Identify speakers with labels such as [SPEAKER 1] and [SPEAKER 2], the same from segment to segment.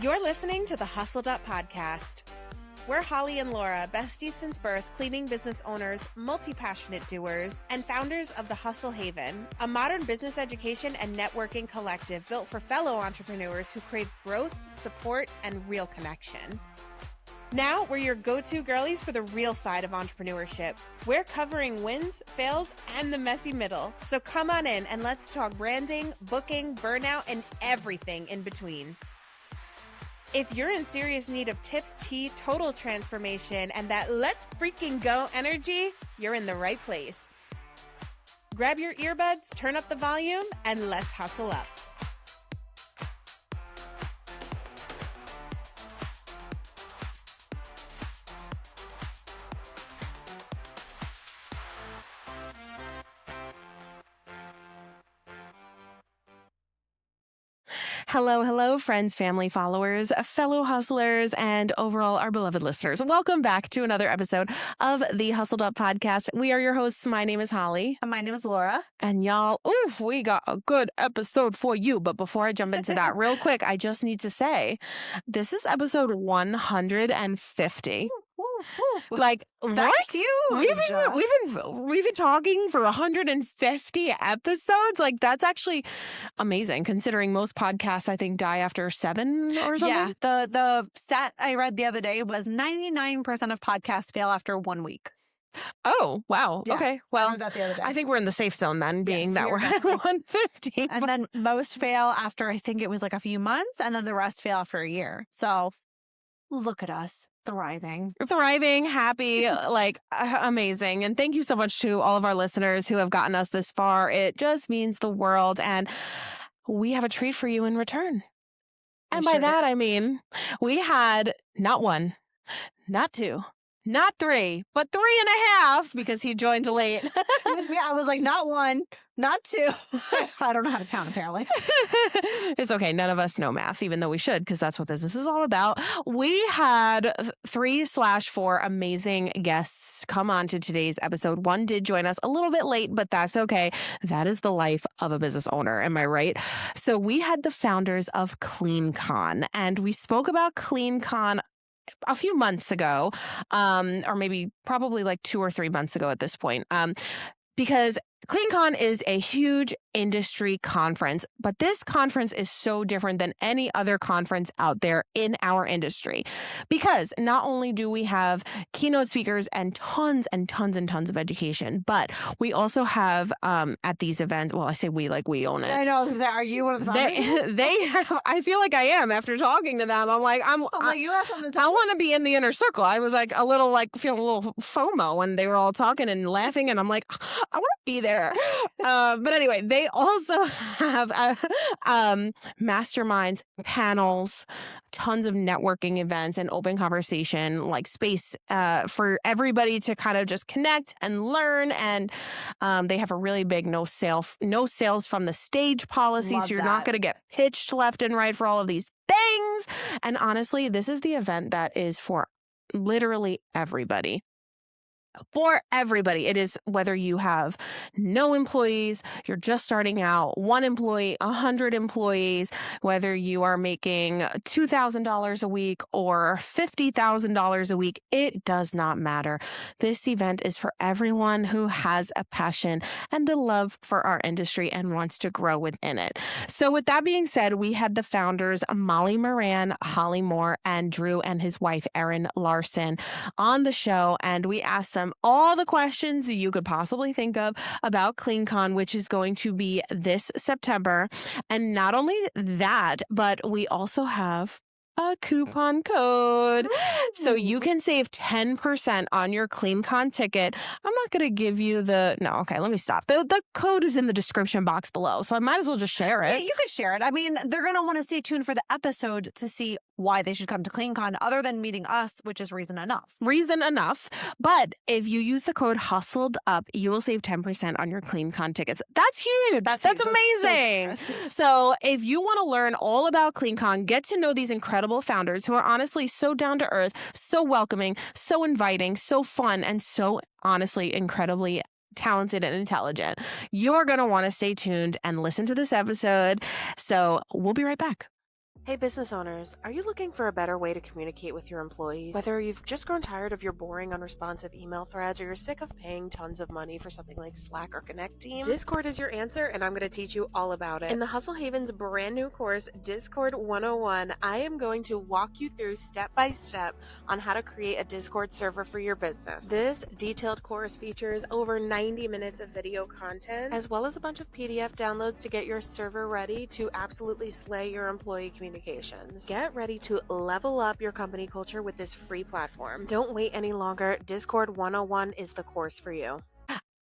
[SPEAKER 1] You're listening to the Hustled Up Podcast. We're Holly and Laura, besties since birth, cleaning business owners, multi-passionate doers, and founders of the Hustle Haven, a modern business education and networking collective built for fellow entrepreneurs who crave growth, support, and real connection. Now, we're your go-to girlies for the real side of entrepreneurship. We're covering wins, fails, and the messy middle. So come on in and let's talk branding, booking, burnout, and everything in between. If you're in serious need of tips, tea, total transformation, and that let's freaking go energy, you're in the right place. Grab your earbuds, turn up the volume, and let's hustle up. Hello, hello, friends, family, followers, fellow hustlers, and overall our beloved listeners. Welcome back to another episode of the Hustled Up Podcast. We are your hosts. My name is Holly.
[SPEAKER 2] And my name is Laura.
[SPEAKER 1] And y'all, we got a good episode for you. But before I jump into that real quick, I just need to say, this is episode 150. Like,
[SPEAKER 2] That's
[SPEAKER 1] what?
[SPEAKER 2] huge.
[SPEAKER 1] We've been talking for 150 episodes. Like, that's actually amazing considering most podcasts I think die after 7 or something.
[SPEAKER 2] Yeah, the stat I read the other day was 99% of podcasts fail after 1 week.
[SPEAKER 1] Oh, wow.
[SPEAKER 2] Yeah,
[SPEAKER 1] okay.
[SPEAKER 2] I
[SPEAKER 1] Well,
[SPEAKER 2] read that the other day.
[SPEAKER 1] I think we're in the safe zone then, being
[SPEAKER 2] Yes,
[SPEAKER 1] that we're at 150.
[SPEAKER 2] And then most fail after, I think it was like a few months, and then the rest fail after a year. So look at us. Thriving, happy, like amazing. And thank you so much to all of our listeners who have gotten us this far. It just means the world. And we have a treat for you in return. And by that, I mean, we had not 1, not 2, not 3, but 3.5 because he joined late. I was like, not 1, not 2. I don't know how to count, apparently.
[SPEAKER 1] It's okay. None of us know math, even though we should, because that's what business is all about. We had 3/4 amazing guests come on to today's episode. One did join us a little bit late, but that's okay. That is the life of a business owner. Am I right? So we had the founders of CleanCon, and we spoke about CleanCon a few months ago, or maybe probably like 2 or 3 months ago at this point, because CleanCon is a huge industry conference, but this conference is so different than any other conference out there in our industry, because not only do we have keynote speakers and tons of education, but we also have at these events, well, I say we like we own it.
[SPEAKER 2] I know. I was gonna say, are you one of the founders?
[SPEAKER 1] They have, I feel like I am after talking to them. I'm like,
[SPEAKER 2] you have something to
[SPEAKER 1] I want to be in the inner circle. I was like feeling a little FOMO when they were all talking and laughing, and I'm like, I want to be there. But anyway, they also have masterminds, panels, tons of networking events and open conversation, like space for everybody to kind of just connect and learn. And they have a really big no sales from the stage policy.
[SPEAKER 2] Love
[SPEAKER 1] so you're
[SPEAKER 2] that.
[SPEAKER 1] not going to get pitched left and right for all of these things. And honestly, this is the event that is for literally everybody. For everybody. It is whether you have no employees, you're just starting out, 1 employee, 100 employees, whether you are making $2,000 a week or $50,000 a week, it does not matter. This event is for everyone who has a passion and a love for our industry and wants to grow within it. So with that being said, we had the founders, Moran, Holly Moore, and Drew and his wife, Erin Larison, on the show, and we asked them all the questions that you could possibly think of about CleanCon, which is going to be this September. And not only that, but we also have a coupon code. So you can save 10% on your CleanCon ticket. I'm not going to give you let me stop. The code is in the description box below, so I might as well just share it.
[SPEAKER 2] Yeah, you could share it. I mean, they're going to want to stay tuned for the episode to see why they should come to CleanCon other than meeting us, which is reason enough.
[SPEAKER 1] But if you use the code HUSTLED UP, you will save 10% on your CleanCon tickets. That's huge. That's amazing. So if you want to learn all about CleanCon, get to know these incredible founders who are honestly so down to earth, so welcoming, so inviting, so fun, and so honestly incredibly talented and intelligent, you're going to want to stay tuned and listen to this episode. So we'll be right back.
[SPEAKER 3] Hey business owners, are you looking for a better way to communicate with your employees? Whether you've just grown tired of your boring, unresponsive email threads or you're sick of paying tons of money for something like Slack or Connect Team, Discord is your answer and I'm going to teach you all about it. In the Hustle Haven's brand new course, Discord 101, I am going to walk you through step by step on how to create a Discord server for your business. This detailed course features over 90 minutes of video content, as well as a bunch of PDF downloads to get your server ready to absolutely slay your employee communications. Get ready to level up your company culture with this free platform. Don't wait any longer. Discord 101 is the course for you.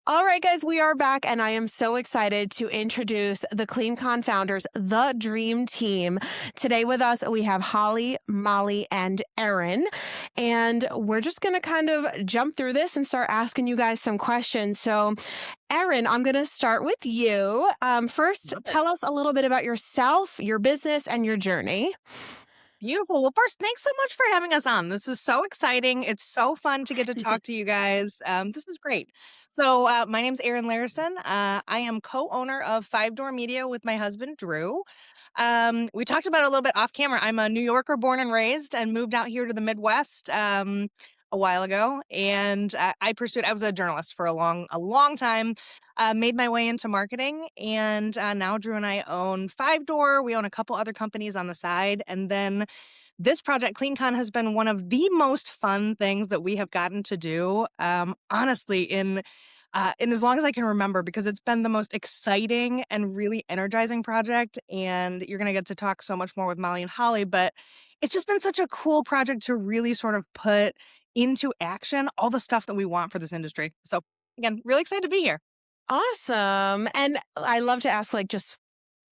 [SPEAKER 1] All right, guys, we are back, and I am so excited to introduce the CleanCon founders, the Dream Team. Today with us, we have Holly, Molly, and Erin, and we're just going to kind of jump through this and start asking you guys some questions. So, Erin, I'm going to start with you. First, tell us a little bit about yourself, your business, and your journey.
[SPEAKER 2] Beautiful. Well, first, thanks so much for having us on. This is so exciting. It's so fun to get to talk to you guys. This is great. So my name's Erin Larison. I am co-owner of 5 Door Media with my husband, Drew. We talked about it a little bit off camera. I'm a New Yorker born and raised and moved out here to the Midwest a while ago. And I was a journalist for a long time. Made my way into marketing, and now Drew and I own 5 Door. We own a couple other companies on the side. And then this project, CleanCon, has been one of the most fun things that we have gotten to do, honestly, in as long as I can remember, because it's been the most exciting and really energizing project. And you're going to get to talk so much more with Molly and Holly, but it's just been such a cool project to really sort of put into action all the stuff that we want for this industry. So again, really excited to be here.
[SPEAKER 1] Awesome. And I love to ask,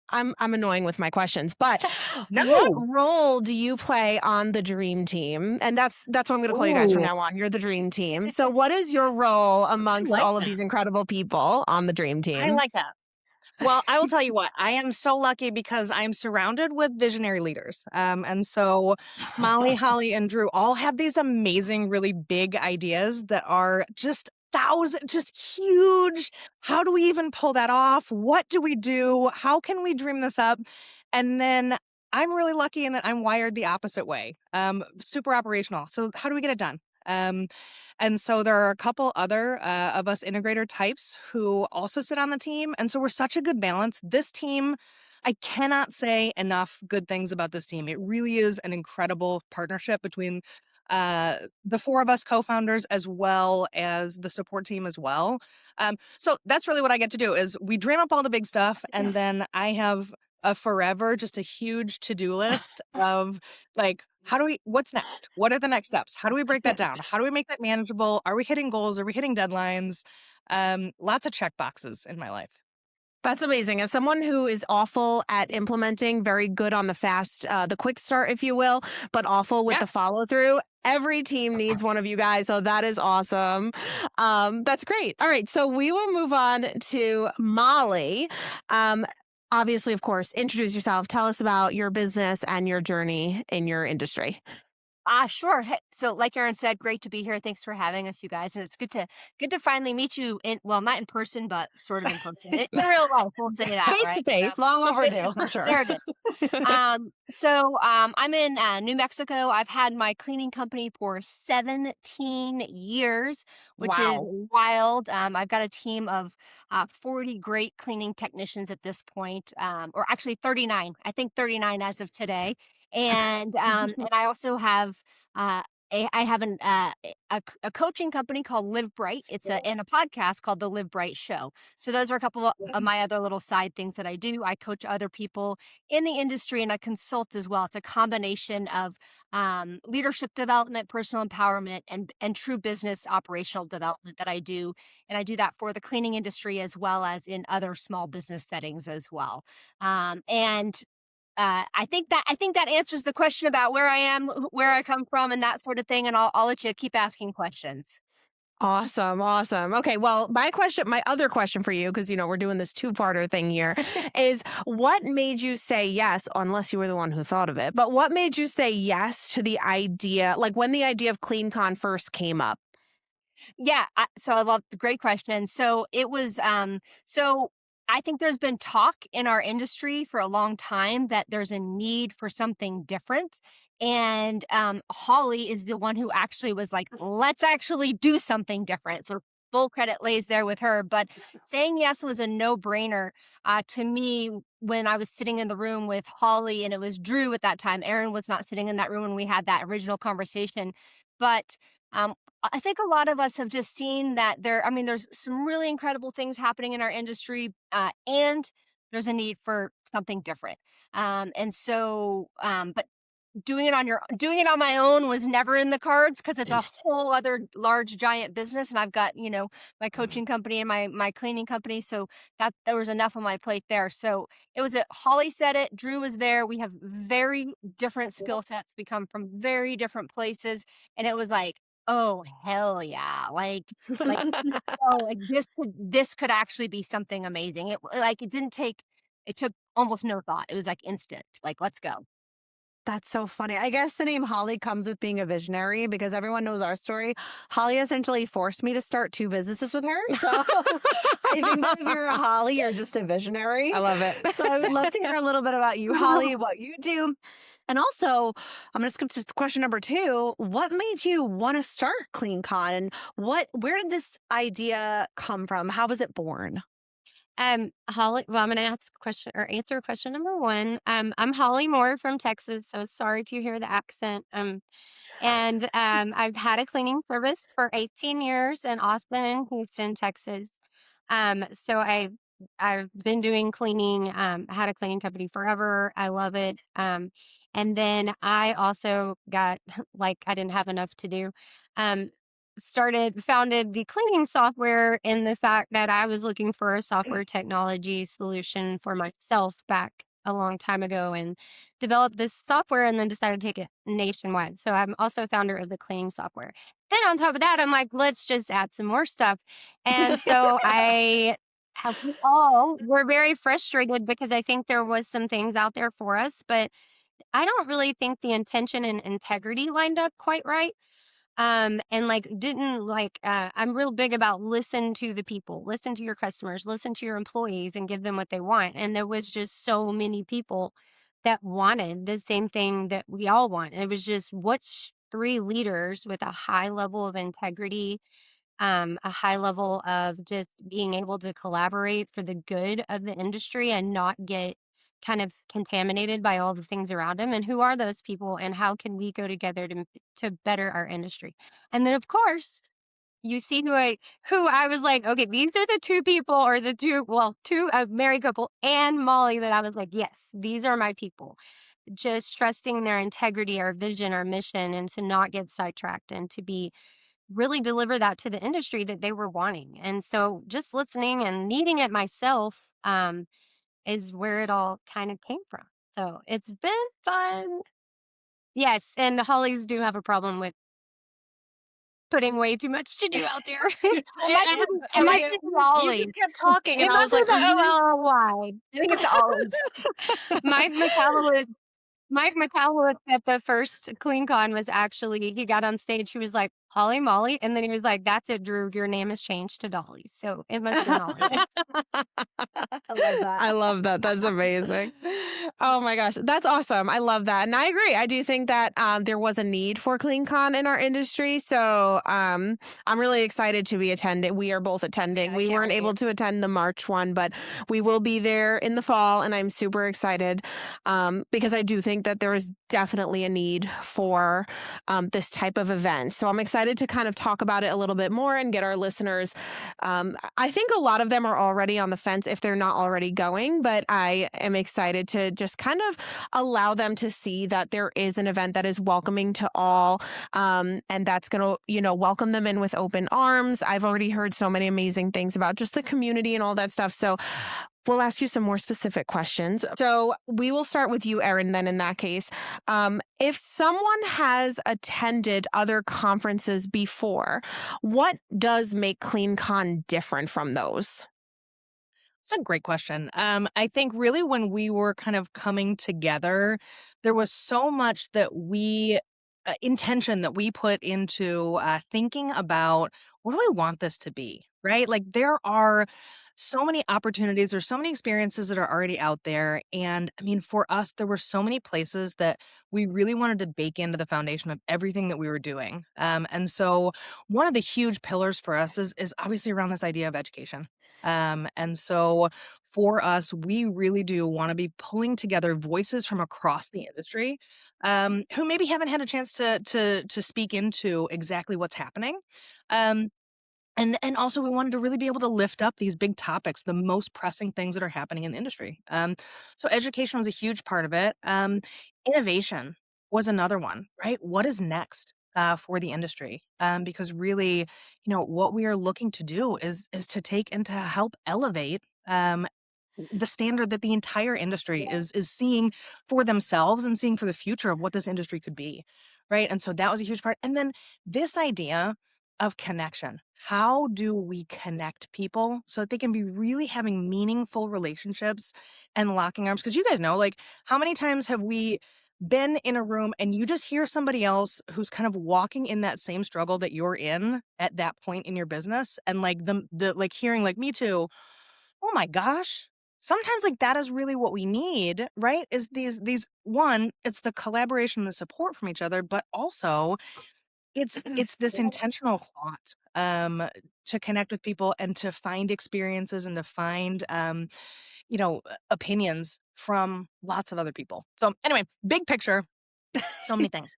[SPEAKER 1] I'm annoying with my questions, but
[SPEAKER 2] No.
[SPEAKER 1] what role do you play on the Dream Team? And that's what I'm going to call you guys from now on. You're the Dream Team. So what is your role amongst all of these incredible people on the Dream Team?
[SPEAKER 2] I like that. Well, I will tell you what, I am so lucky because I'm surrounded with visionary leaders. And so Molly, Holly, and Drew all have these amazing, really big ideas that are just huge. How do we even pull that off? What do we do? How can we dream this up? And then I'm really lucky in that I'm wired the opposite way, super operational. So how do we get it done? And so there are a couple other of us integrator types who also sit on the team. And so we're such a good balance. This team, I cannot say enough good things about this team. It really is an incredible partnership between the 4 of us co-founders as well as the support team as well. So that's really what I get to do is we dream up all the big stuff, and then I have just a huge to-do list of what's next? What are the next steps? How do we break that down? How do we make that manageable? Are we hitting goals? Are we hitting deadlines? Lots of check boxes in my life.
[SPEAKER 1] That's amazing. As someone who is awful at implementing, very good on the quick start, if you will, but awful with the follow through, every team needs one of you guys. So that is awesome. That's great. All right. So we will move on to Molly. Obviously, of course, introduce yourself. Tell us about your business and your journey in your industry.
[SPEAKER 4] Sure. Hey, so like Erin said, great to be here. Thanks for having us, you guys. And it's good to finally meet you not in person, but sort of in person. In real life, we'll say that.
[SPEAKER 1] Face to face, long overdue, for sure.
[SPEAKER 4] Very good. I'm in New Mexico. I've had my cleaning company for 17 years, which is wild. I've got a team of 40 great cleaning technicians at this point, or actually 39. I think 39 as of today. And and I also have I have a coaching company called Live Bright. It's and a podcast called The Live Bright Show. So those are a couple of my other little side things that I do. I coach other people in the industry, and I consult as well. It's a combination of leadership development, personal empowerment, and true business operational development that I do. And I do that for the cleaning industry as well as in other small business settings as well. I think that answers the question about where I am, where I come from, and that sort of thing. And I'll let you keep asking questions.
[SPEAKER 1] Awesome. Okay. Well, my other question for you, because, we're doing this 2-parter thing here, is what made you say yes, unless you were the one who thought of it, but what made you say yes to the idea, like when the idea of CleanCon first came up?
[SPEAKER 4] Yeah. So I love the great question. So it was, I think there's been talk in our industry for a long time that there's a need for something different. And Holly is the one who actually was like, let's actually do something different. So full credit lays there with her. But saying yes was a no-brainer to me when I was sitting in the room with Holly, and it was Drew at that time. Erin was not sitting in that room when we had that original conversation. But I think a lot of us have just seen that there's some really incredible things happening in our industry, and there's a need for something different. But doing it on my own was never in the cards because it's a whole other large giant business, and I've got my coaching company and my cleaning company, so that there was enough on my plate there. So it was Holly said it, Drew was there. We have very different skill sets. We come from very different places, and it was like, oh hell yeah, like oh, like this could actually be something amazing. It took almost no thought. It was like instant, like let's go.
[SPEAKER 2] That's so funny. I guess the name Holly comes with being a visionary because everyone knows our story. Holly essentially forced me to start 2 businesses with her. So I think that if you're a Holly, you're just a visionary.
[SPEAKER 1] I love it.
[SPEAKER 2] So I would love to hear a little bit about you, Holly, what you do. And also, I'm going to skip to question number 2. What made you want to start CleanCon, and where did this idea come from? How was it born?
[SPEAKER 5] Holly, well, I'm going to answer question number 1. I'm Holly Moore from Texas, so sorry if you hear the accent. I've had a cleaning service for 18 years in Austin and Houston, Texas. So I've been doing cleaning, had a cleaning company forever. I love it. And then I also got like I didn't have enough to do. Um, founded the cleaning software in the fact that I was looking for a software technology solution for myself back a long time ago, and developed this software and then decided to take it nationwide. So I'm also founder of the cleaning software. Then on top of that, I'm like, let's just add some more stuff. And so we all were very frustrated because I think there was some things out there for us, but I don't really think the intention and integrity lined up quite right. And like didn't like I'm real big about listen to the people, listen to your customers, listen to your employees, and give them what they want. And there was just so many people that wanted the same thing that we all want. And it was just what's 3 leaders with a high level of integrity, a high level of just being able to collaborate for the good of the industry and not get kind of contaminated by all the things around them. And who are those people, and how can we go together to better our industry? And then of course you see who I was like, okay, these are the 2 people, or the two a married couple and Molly, that I was like, yes, these are my people. Just trusting their integrity, our vision, our mission, and to not get sidetracked, and to be really deliver that to the industry that they were wanting. And so just listening and needing it myself is where it all kind of came from. So it's been fun. Yes, and the Hollies do have a problem with putting way too much to do out there.
[SPEAKER 4] It might be the
[SPEAKER 3] You
[SPEAKER 4] Ollie.
[SPEAKER 3] just kept talking,
[SPEAKER 5] It
[SPEAKER 3] and I was
[SPEAKER 5] must be
[SPEAKER 3] like,
[SPEAKER 5] the OLY.
[SPEAKER 4] I think it's the Ollies.
[SPEAKER 5] Mike McCallowitz at the first CleanCon was actually, he got on stage, he was like, Holly Molly, and then he was like, that's it, Drew, your name has changed to Dolly. So it must have been Ollie.
[SPEAKER 2] I love that.
[SPEAKER 1] I love that. That's amazing. Oh my gosh. That's awesome. I love that. And I agree. I do think that there was a need for CleanCon in our industry. So I'm really excited to be attending. We are both attending.
[SPEAKER 2] Yeah,
[SPEAKER 1] we weren't able to attend the March one, but we will be there in the fall. And I'm super excited because I do think that there is definitely a need for this type of event. So I'm excited to kind of talk about it a little bit more and get our listeners. I think a lot of them are already on the fence if they're not already going, but I am excited to just kind of allow them to see that there is an event that is welcoming to all, and that's going to, welcome them in with open arms. I've already heard so many amazing things about just the community and all that stuff. So we'll ask you some more specific questions. So we will start with you, Erin, then in that case. If someone has attended other conferences before, what does make CleanCon different from those?
[SPEAKER 6] That's a great question. I think really when we were kind of coming together, there was so much that intention that we put into thinking about what do we want this to be, right? Like there are so many opportunities, there's so many experiences that are already out there. And I mean, for us, there were so many places that we really wanted to bake into the foundation of everything that we were doing. And so one of the huge pillars for us is obviously around this idea of education. And so for us, we really do want to be pulling together voices from across the industry, who maybe haven't had a chance to speak into exactly what's happening. Um, and also we wanted to really be able to lift up these big topics, the most pressing things that are happening in the industry. So education was a huge part of it. Innovation was another one, right? What is next for the industry? Because really, what we are looking to do is to take and to help elevate the standard that the entire industry is seeing for themselves and seeing for the future of what this industry could be, right? And so that was a huge part. And then this idea of connection. How do we connect people so that they can be really having meaningful relationships and locking arms? Because you guys know, like, how many times have we been in a room and you just hear somebody else who's kind of walking in that same struggle that you're in at that point in your business, and like the like hearing like, me too. Oh my gosh. Sometimes like that is really what we need, right? Is these one, it's the collaboration and the support from each other, but also it's this intentional thought to connect with people and to find experiences and to find opinions from lots of other people. So anyway, big picture, so many things.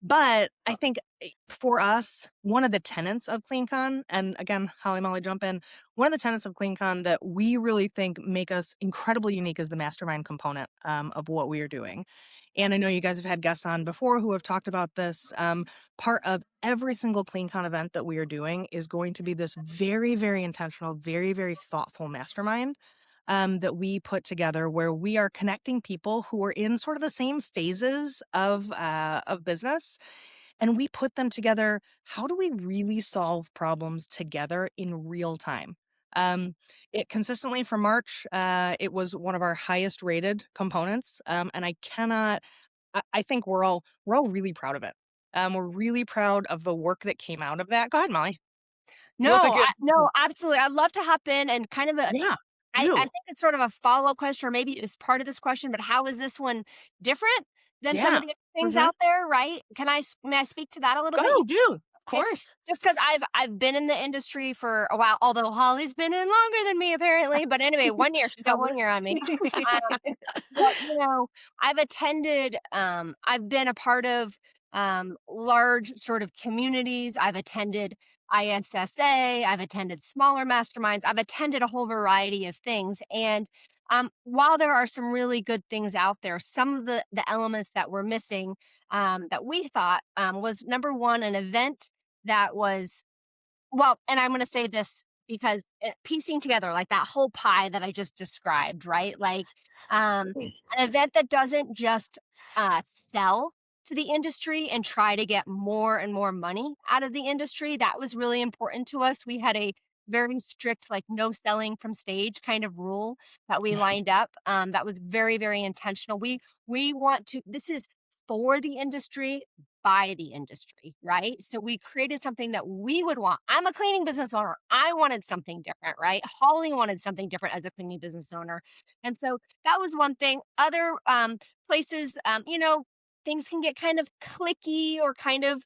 [SPEAKER 6] But I think for us, one of the tenets of CleanCon, and again, Holly Molly, jump in, one of the tenets of CleanCon that we really think make us incredibly unique is the mastermind component of what we are doing. And I know you guys have had guests on before who have talked about this. Part of every single CleanCon event that we are doing is going to be this very, very intentional, very, very thoughtful mastermind that we put together, where we are connecting people who are in sort of the same phases of business, and we put them together. How do we really solve problems together in real time? It consistently for March, it was one of our highest rated components, and I think we're all really proud of it. We're really proud of the work that came out of that. Go ahead, Molly.
[SPEAKER 4] No, absolutely. I'd love to hop in and kind of
[SPEAKER 6] Yeah,
[SPEAKER 4] I
[SPEAKER 6] do.
[SPEAKER 4] think it's sort of a follow-up question, or maybe it's part of this question, but how is this one different than some
[SPEAKER 6] Yeah.
[SPEAKER 4] of the other things out there, right? May I speak to that a little bit?
[SPEAKER 6] Go, do. Of
[SPEAKER 4] Okay.
[SPEAKER 6] course.
[SPEAKER 4] Just because I've been in the industry for a while, although Holly's been in longer than me apparently. But anyway, 1 year. She's got 1 year on me. But I've been a part of large sort of communities. I've attended ISSA, I've attended smaller masterminds, I've attended a whole variety of things. And while there are some really good things out there, some of the elements that were missing, that we thought was number one, an event that was, well, and I'm going to say this because piecing together like that whole pie that I just described, right? Like an event that doesn't just sell to the industry and try to get more and more money out of the industry. That was really important to us. We had a very strict, like, no selling from stage kind of rule that we lined up. That was very, very intentional. We want to. This is for the industry, by the industry, right? So we created something that we would want. I'm a cleaning business owner. I wanted something different, right? Holly wanted something different as a cleaning business owner. And so that was one thing. Other places, things can get kind of clicky or kind of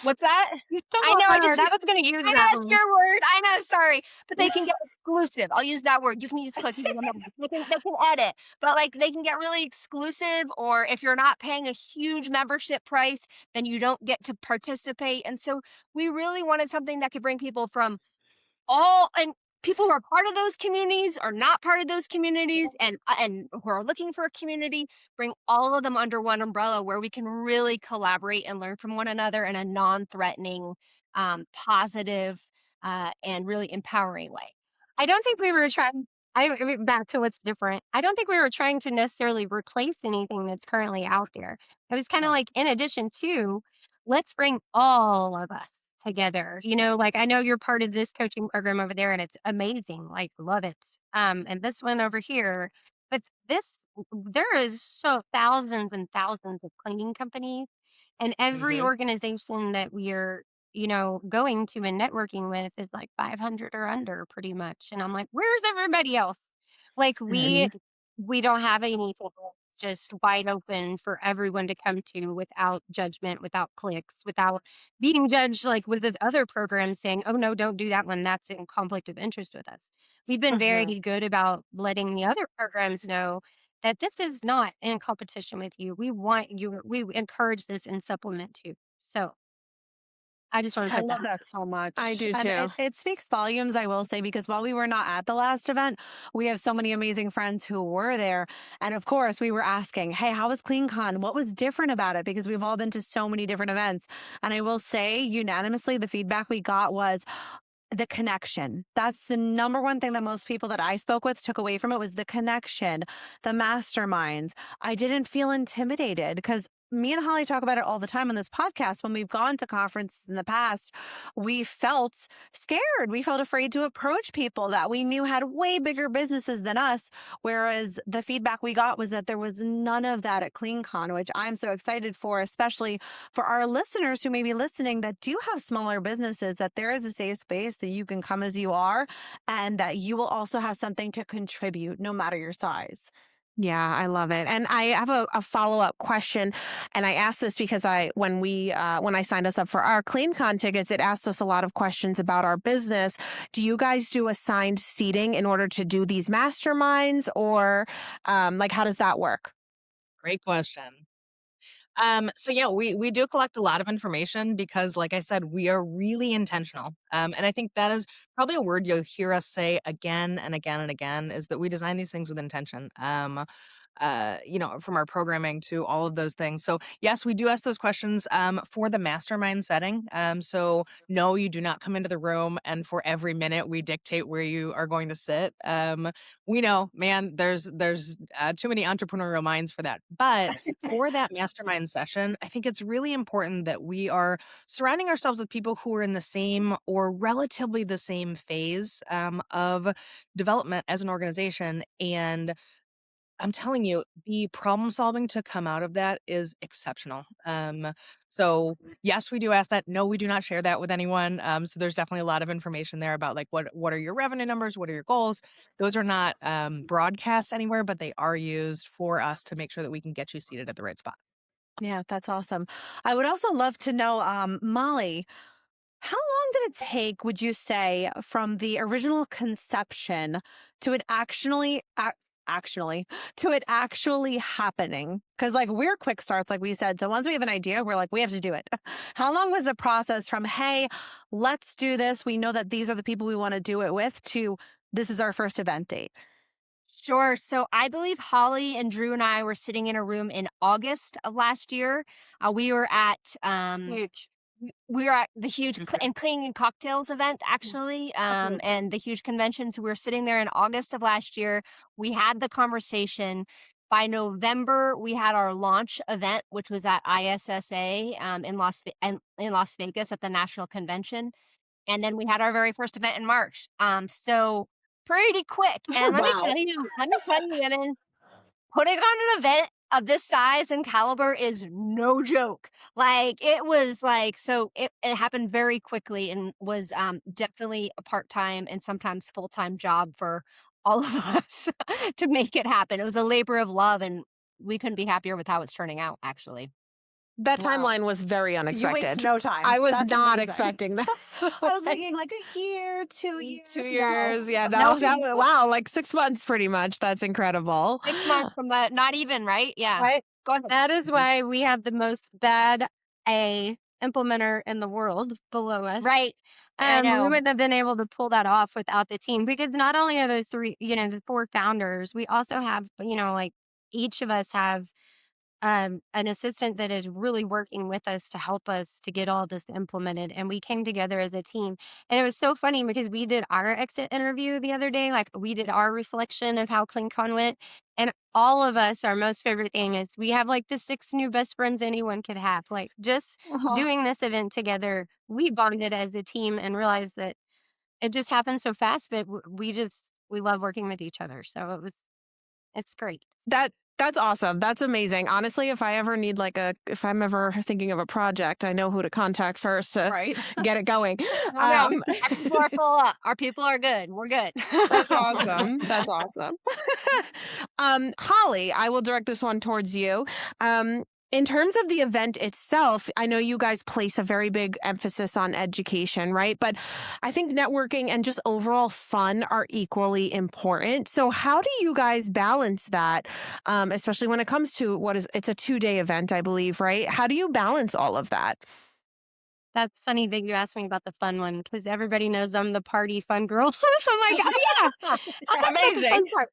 [SPEAKER 4] what's that?
[SPEAKER 5] You stole
[SPEAKER 4] I know.
[SPEAKER 5] my word. I was going to use
[SPEAKER 4] I know
[SPEAKER 5] that
[SPEAKER 4] that's
[SPEAKER 5] one.
[SPEAKER 4] your word. I know. Sorry, but they can get exclusive. I'll use that word. You can use clicky. They can edit, but like they can get really exclusive. Or if you're not paying a huge membership price, then you don't get to participate. And so we really wanted something that could bring people from all, and people who are part of those communities or not part of those communities, and who are looking for a community, bring all of them under one umbrella where we can really collaborate and learn from one another in a non-threatening, positive, and really empowering way.
[SPEAKER 5] I don't think we were trying. Back to what's different. I don't think we were trying to necessarily replace anything that's currently out there. It was kind of like, in addition to, let's bring all of us together. Like, I know you're part of this coaching program over there, and it's amazing. Like, love it. And this one over here, but there is so thousands and thousands of cleaning companies, and every
[SPEAKER 6] Mhm.
[SPEAKER 5] organization that we are going to and networking with is like 500 or under pretty much. And I'm like, where's everybody else? Like we don't have anything that's just wide open for everyone to come to without judgment, without clicks, without being judged like with the other programs saying, oh no, don't do that one. That's in conflict of interest with us. We've been very good about letting the other programs know that this is not in competition with you. We want you, we encourage this and supplement too. So I just want to
[SPEAKER 2] I
[SPEAKER 5] put
[SPEAKER 2] love
[SPEAKER 5] that.
[SPEAKER 2] that so much.
[SPEAKER 1] I do
[SPEAKER 2] And
[SPEAKER 1] too.
[SPEAKER 2] it speaks volumes, I will say, because while we were not at the last event, we have so many amazing friends who were there. And of course, we were asking, hey, how was CleanCon? What was different about it? Because we've all been to so many different events. And I will say, unanimously, the feedback we got was, the connection. That's the number one thing that most people that I spoke with took away from it, was the connection, the masterminds. I didn't feel intimidated because me and Holly talk about it all the time on this podcast. When we've gone to conferences in the past, we felt scared. We felt afraid to approach people that we knew had way bigger businesses than us. Whereas the feedback we got was that there was none of that at CleanCon, which I'm so excited for, especially for our listeners who may be listening that do have smaller businesses, that there is a safe space that you can come as you are and that you will also have something to contribute no matter your size.
[SPEAKER 1] Yeah, I love it. And I have a follow-up question. And I asked this because when I signed us up for our CleanCon tickets, it asked us a lot of questions about our business. Do you guys do assigned seating in order to do these masterminds, or like how does that work?
[SPEAKER 6] Great question. So yeah, we do collect a lot of information because, like I said, we are really intentional. And I think that is probably a word you'll hear us say again and again and again, is that we design these things with intention. From our programming to all of those things. So yes, we do ask those questions for the mastermind setting. So no, you do not come into the room and for every minute we dictate where you are going to sit. We know, man, there's too many entrepreneurial minds for that. But for that mastermind session, I think it's really important that we are surrounding ourselves with people who are in the same or relatively the same phase of development as an organization. And I'm telling you, the problem solving to come out of that is exceptional. So yes, we do ask that. No, we do not share that with anyone. So there's definitely a lot of information there about like what are your revenue numbers, what are your goals. Those are not broadcast anywhere, but they are used for us to make sure that we can get you seated at the right spot.
[SPEAKER 2] Yeah, that's awesome. I would also love to know, Molly, how long did it take, would you say, from the original conception to it actually happening? Because like we're quick starts, like we said. So once we have an idea, we're like, we have to do it. How long was the process from, hey, let's do this, we know that these are the people we want to do it with, to this is our first event date?
[SPEAKER 4] Sure. So I believe Holly and Drew and I were sitting in a room in August of last year. We were at
[SPEAKER 5] Huge.
[SPEAKER 4] we were at the huge and cleaning and cocktails event actually, and the huge convention. So we were sitting there in August of last year. We had the conversation. By November, we had our launch event, which was at ISSA in Las Vegas at the National Convention, and then we had our very first event in March. So pretty quick. And let me tell you, women, putting on an event of this size and caliber is no joke. Like it was like, so it happened very quickly and was definitely a part-time and sometimes full-time job for all of us to make it happen. It was a labor of love, and we couldn't be happier with how it's turning out, actually.
[SPEAKER 1] That timeline was very unexpected.
[SPEAKER 2] You waste no time.
[SPEAKER 1] I was
[SPEAKER 2] That's
[SPEAKER 1] not
[SPEAKER 2] amazing.
[SPEAKER 1] expecting that.
[SPEAKER 2] I was thinking like a year, 2 years.
[SPEAKER 1] 2 years.
[SPEAKER 2] No.
[SPEAKER 1] Yeah.
[SPEAKER 2] No.
[SPEAKER 1] Wow. Like 6 months pretty much. That's incredible.
[SPEAKER 4] 6 months from that, not even, right? Yeah.
[SPEAKER 5] Right.
[SPEAKER 4] Go ahead.
[SPEAKER 5] That is why we have the most bad A implementer in the world below us.
[SPEAKER 4] Right. I
[SPEAKER 5] We
[SPEAKER 4] know.
[SPEAKER 5] wouldn't have been able to pull that off without the team, because not only are those three, the four founders, we also have, like each of us have an assistant that is really working with us to help us to get all this implemented. And we came together as a team. And it was so funny because we did our exit interview the other day. Like we did our reflection of how CleanCon went. And all of us, our most favorite thing is we have like the 6 new best friends anyone could have. Like just doing this event together, we bonded as a team and realized that it just happened so fast, but we love working with each other. So it's great.
[SPEAKER 1] That That's awesome. That's amazing. Honestly, if if I'm ever thinking of a project, I know who to contact first to
[SPEAKER 2] Right.
[SPEAKER 1] get it going.
[SPEAKER 4] No, our people are full up. Our people are good. We're good.
[SPEAKER 1] That's awesome. That's awesome. Holly, I will direct this one towards you. In terms of the event itself, I know you guys place a very big emphasis on education, right? But I think networking and just overall fun are equally important. So how do you guys balance that, especially when it comes to it's a 2-day event, I believe, right? How do you balance all of that?
[SPEAKER 5] That's funny that you asked me about the fun one because everybody knows I'm the party fun girl. I'm like, oh yeah, I'll talk about the fun part.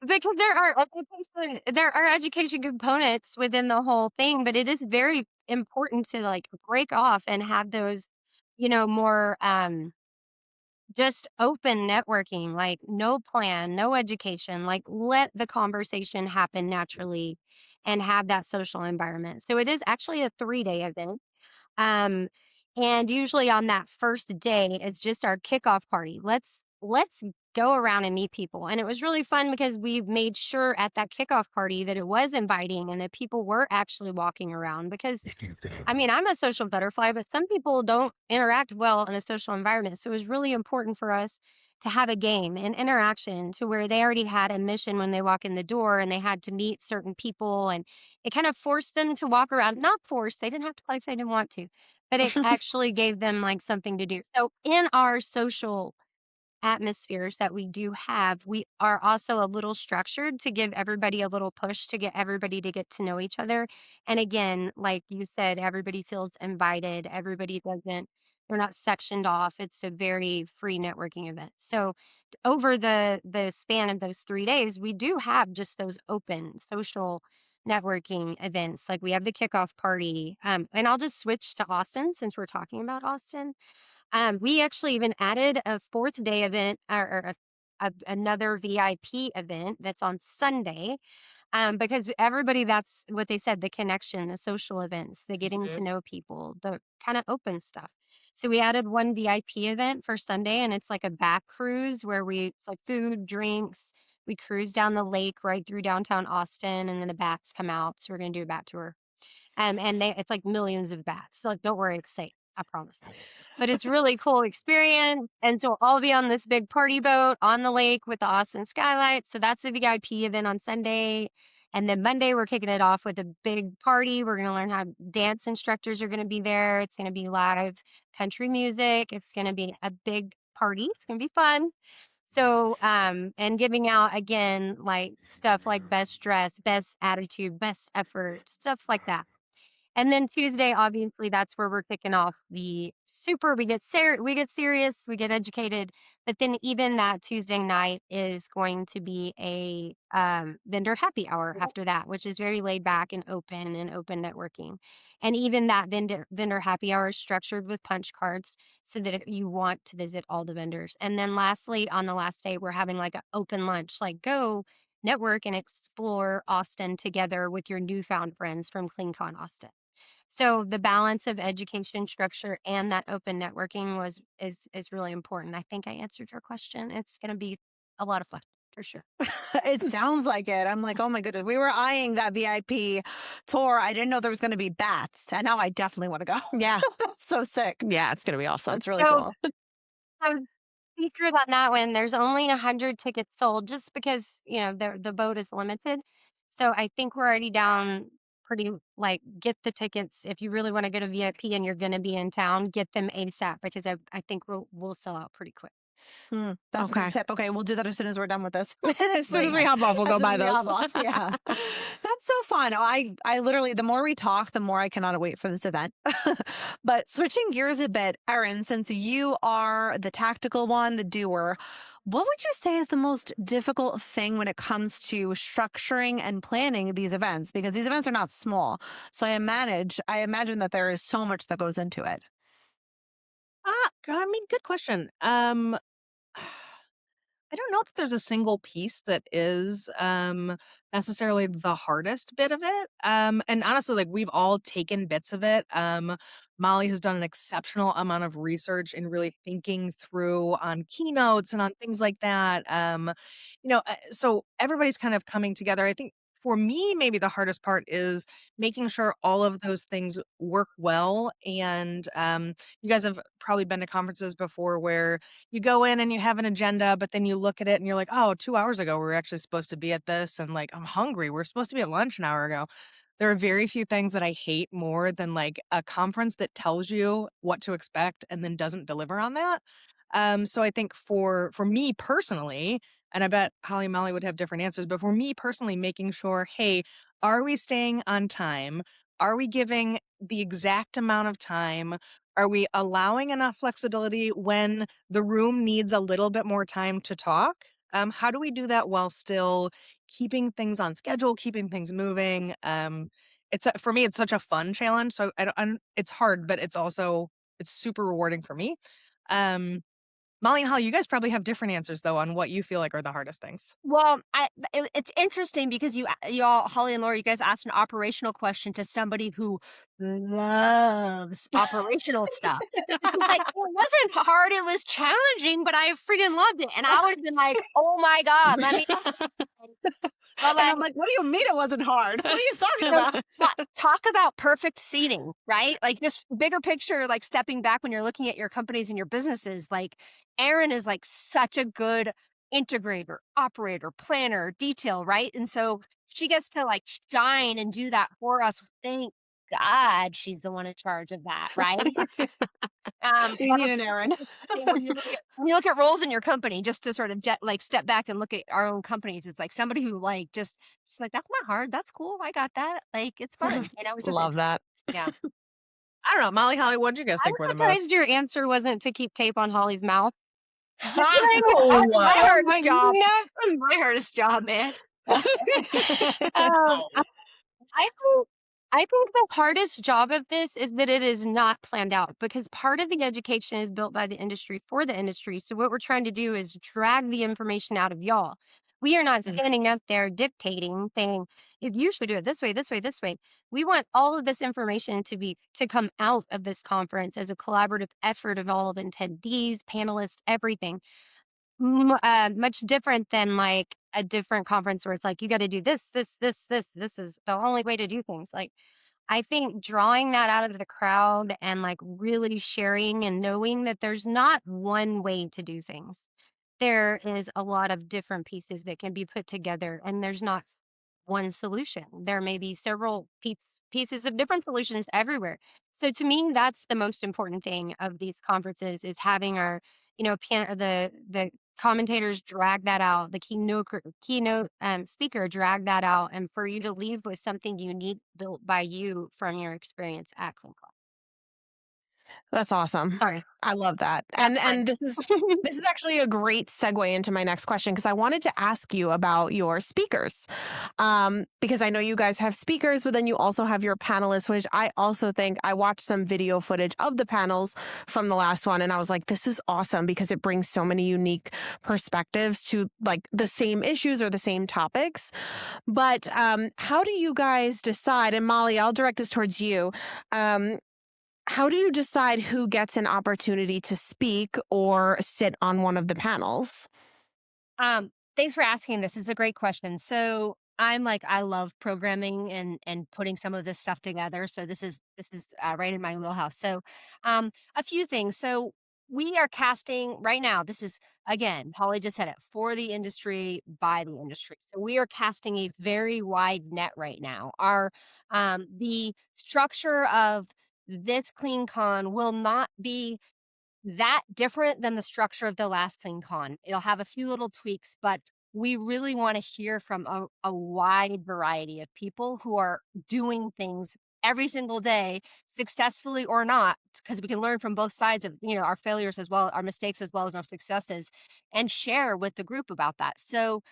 [SPEAKER 5] Because there are education components within the whole thing, but it is very important to like break off and have those, more just open networking, like no plan, no education, like let the conversation happen naturally and have that social environment. So it is actually a 3-day event. Um, and usually on that first day is just our kickoff party. Let's go around and meet people. And it was really fun because we made sure at that kickoff party that it was inviting and that people were actually walking around because I mean, I'm a social butterfly, but some people don't interact well in a social environment. So it was really important for us to have a game and interaction to where they already had a mission when they walk in the door and they had to meet certain people. And it kind of forced them to walk around, not forced, they didn't have to play if they didn't want to, but it actually gave them like something to do. So in our social atmospheres that we do have, we are also a little structured to give everybody a little push to get everybody to get to know each other. And again, like you said, everybody feels invited. They're not sectioned off. It's a very free networking event. So over the span of those 3 days, we do have just those open social networking events. Like we have the kickoff party. And I'll just switch to Austin since we're talking about Austin. We actually even added a 4th day event or another VIP event that's on Sunday. Because everybody, that's what they said, the connection, the social events, the getting to know people, the kind of open stuff. So we added one VIP event for Sunday, and it's like a back cruise where it's like food, drinks. We cruise down the lake right through downtown Austin, and then the bats come out. So we're gonna do a bat tour. And it's like millions of bats. So like, don't worry, it's safe. I promise. But it's really cool experience. And so I'll be on this big party boat on the lake with the Austin skylight. So that's the VIP event on Sunday. And then Monday, we're kicking it off with a big party. We're going to learn how dance instructors are going to be there. It's going to be live country music. It's going to be a big party. It's going to be fun. So, and giving out again, like stuff like best dress, best attitude, best effort, stuff like that. And then Tuesday, obviously, that's where we're kicking off the super. We get serious, we get educated. But then even that Tuesday night is going to be a vendor happy hour after that, which is very laid back and open networking. And even that vendor happy hour is structured with punch cards so that if you want to visit all the vendors. And then lastly, on the last day, we're having like an open lunch, like go network and explore Austin together with your newfound friends from CleanCon Austin. So the balance of education structure and that open networking is really important. I think I answered your question. It's going to be a lot of fun for sure.
[SPEAKER 2] It sounds like it. I'm like, oh my goodness. We were eyeing that VIP tour. I didn't know there was going to be bats. And now I definitely want to go.
[SPEAKER 1] Yeah.
[SPEAKER 2] That's so sick.
[SPEAKER 1] Yeah, it's going to be awesome.
[SPEAKER 2] That's really cool.
[SPEAKER 5] I was secret on that one. There's only 100 tickets sold just because, the boat is limited. So I think we're already down pretty, like, get the tickets. If you really want to go to VIP and you're going to be in town, get them ASAP because I think we'll sell out pretty quick.
[SPEAKER 2] That's a good tip. Okay, we'll do that as soon as we're done with this.
[SPEAKER 1] As soon as we hop off, we'll go buy those.
[SPEAKER 2] Yeah. That's so fun. I literally, the more we talk, the more I cannot wait for this event. But switching gears a bit, Erin, since you are the tactical one, the doer, what would you say is the most difficult thing when it comes to structuring and planning these events? Because these events are not small. So I imagine that there is so much that goes into it.
[SPEAKER 6] I mean, good question. I don't know that there's a single piece that is necessarily the hardest bit of it. And honestly, like we've all taken bits of it. Molly has done an exceptional amount of research in really thinking through on keynotes and on things like that. So everybody's kind of coming together. I think for me, maybe the hardest part is making sure all of those things work well. And you guys have probably been to conferences before where you go in and you have an agenda, but then you look at it and you're like, oh, 2 hours ago, we were actually supposed to be at this. And like, I'm hungry. We're supposed to be at lunch an hour ago. There are very few things that I hate more than like a conference that tells you what to expect and then doesn't deliver on that. So I think for me personally, and I bet Holly and Molly would have different answers, but for me personally, making sure, hey, are we staying on time? Are we giving the exact amount of time? Are we allowing enough flexibility when the room needs a little bit more time to talk? How do we do that while still keeping things on schedule, keeping things moving? For me, it's such a fun challenge. So it's hard, but it's super rewarding for me. Molly and Holly, you guys probably have different answers though on what you feel like are the hardest things.
[SPEAKER 4] Well, it's interesting because y'all, Holly and Laura, you guys asked an operational question to somebody who loves operational stuff. Like, it wasn't hard, it was challenging, but I freaking loved it. And I would have been like, oh my God, let me. But
[SPEAKER 2] And I'm like, what do you mean it wasn't hard? What are you talking about?
[SPEAKER 4] talk about perfect seating, right? Like this bigger picture, like stepping back when you're looking at your companies and your businesses, like Erin is like such a good integrator, operator, planner, detail, right? And so she gets to like shine and do that for us. Thank God she's the one in charge of that, right?
[SPEAKER 2] You need an Erin.
[SPEAKER 4] When you look at roles in your company, just to sort of like step back and look at our own companies, it's like somebody who like just like, that's not hard, that's cool, I got that, like it's fun, it's just
[SPEAKER 1] Love that.
[SPEAKER 4] yeah.
[SPEAKER 6] I don't know, Molly, Holly, what did you guys think were the
[SPEAKER 5] I'm
[SPEAKER 6] most?
[SPEAKER 5] surprised your answer wasn't to keep tape on Holly's mouth.
[SPEAKER 4] That was my hardest
[SPEAKER 5] my
[SPEAKER 4] job.
[SPEAKER 5] goodness.
[SPEAKER 4] That was my hardest job, man.
[SPEAKER 5] I think the hardest job of this is that it is not planned out, because part of the education is built by the industry for the industry. So what we're trying to do is drag the information out of y'all. We are not standing up there dictating, saying, if you should do it this way, this way, this way. We want all of this information to come out of this conference as a collaborative effort of all of attendees, panelists, everything. Much different than like a different conference where it's like, you got to do this, this, this, this. This is the only way to do things. Like, I think drawing that out of the crowd and like really sharing and knowing that there's not one way to do things. There is a lot of different pieces that can be put together, and there's not one solution. There may be several pieces of different solutions everywhere. So to me, that's the most important thing of these conferences, is having our, the commentators drag that out, the keynote speaker drag that out, and for you to leave with something unique built by you from your experience at CleanCon.
[SPEAKER 1] That's awesome.
[SPEAKER 5] Sorry.
[SPEAKER 1] I love that. And this is actually a great segue into my next question, because I wanted to ask you about your speakers. Because I know you guys have speakers, but then you also have your panelists, which I also think, I watched some video footage of the panels from the last one, and I was like, this is awesome, because it brings so many unique perspectives to like the same issues or the same topics. But how do you guys decide? And Molly, I'll direct this towards you. How do you decide who gets an opportunity to speak or sit on one of the panels?
[SPEAKER 4] Thanks for asking. This is a great question. So I'm like, I love programming and putting some of this stuff together. So this is right in my wheelhouse. So a few things. So we are casting right now. This is, again, Holly just said it, for the industry, by the industry. So we are casting a very wide net right now. The structure of this CleanCon will not be that different than the structure of the last CleanCon. It'll have a few little tweaks, but we really want to hear from a wide variety of people who are doing things every single day, successfully or not, because we can learn from both sides of, our failures as well, our mistakes as well as our successes, and share with the group about that. So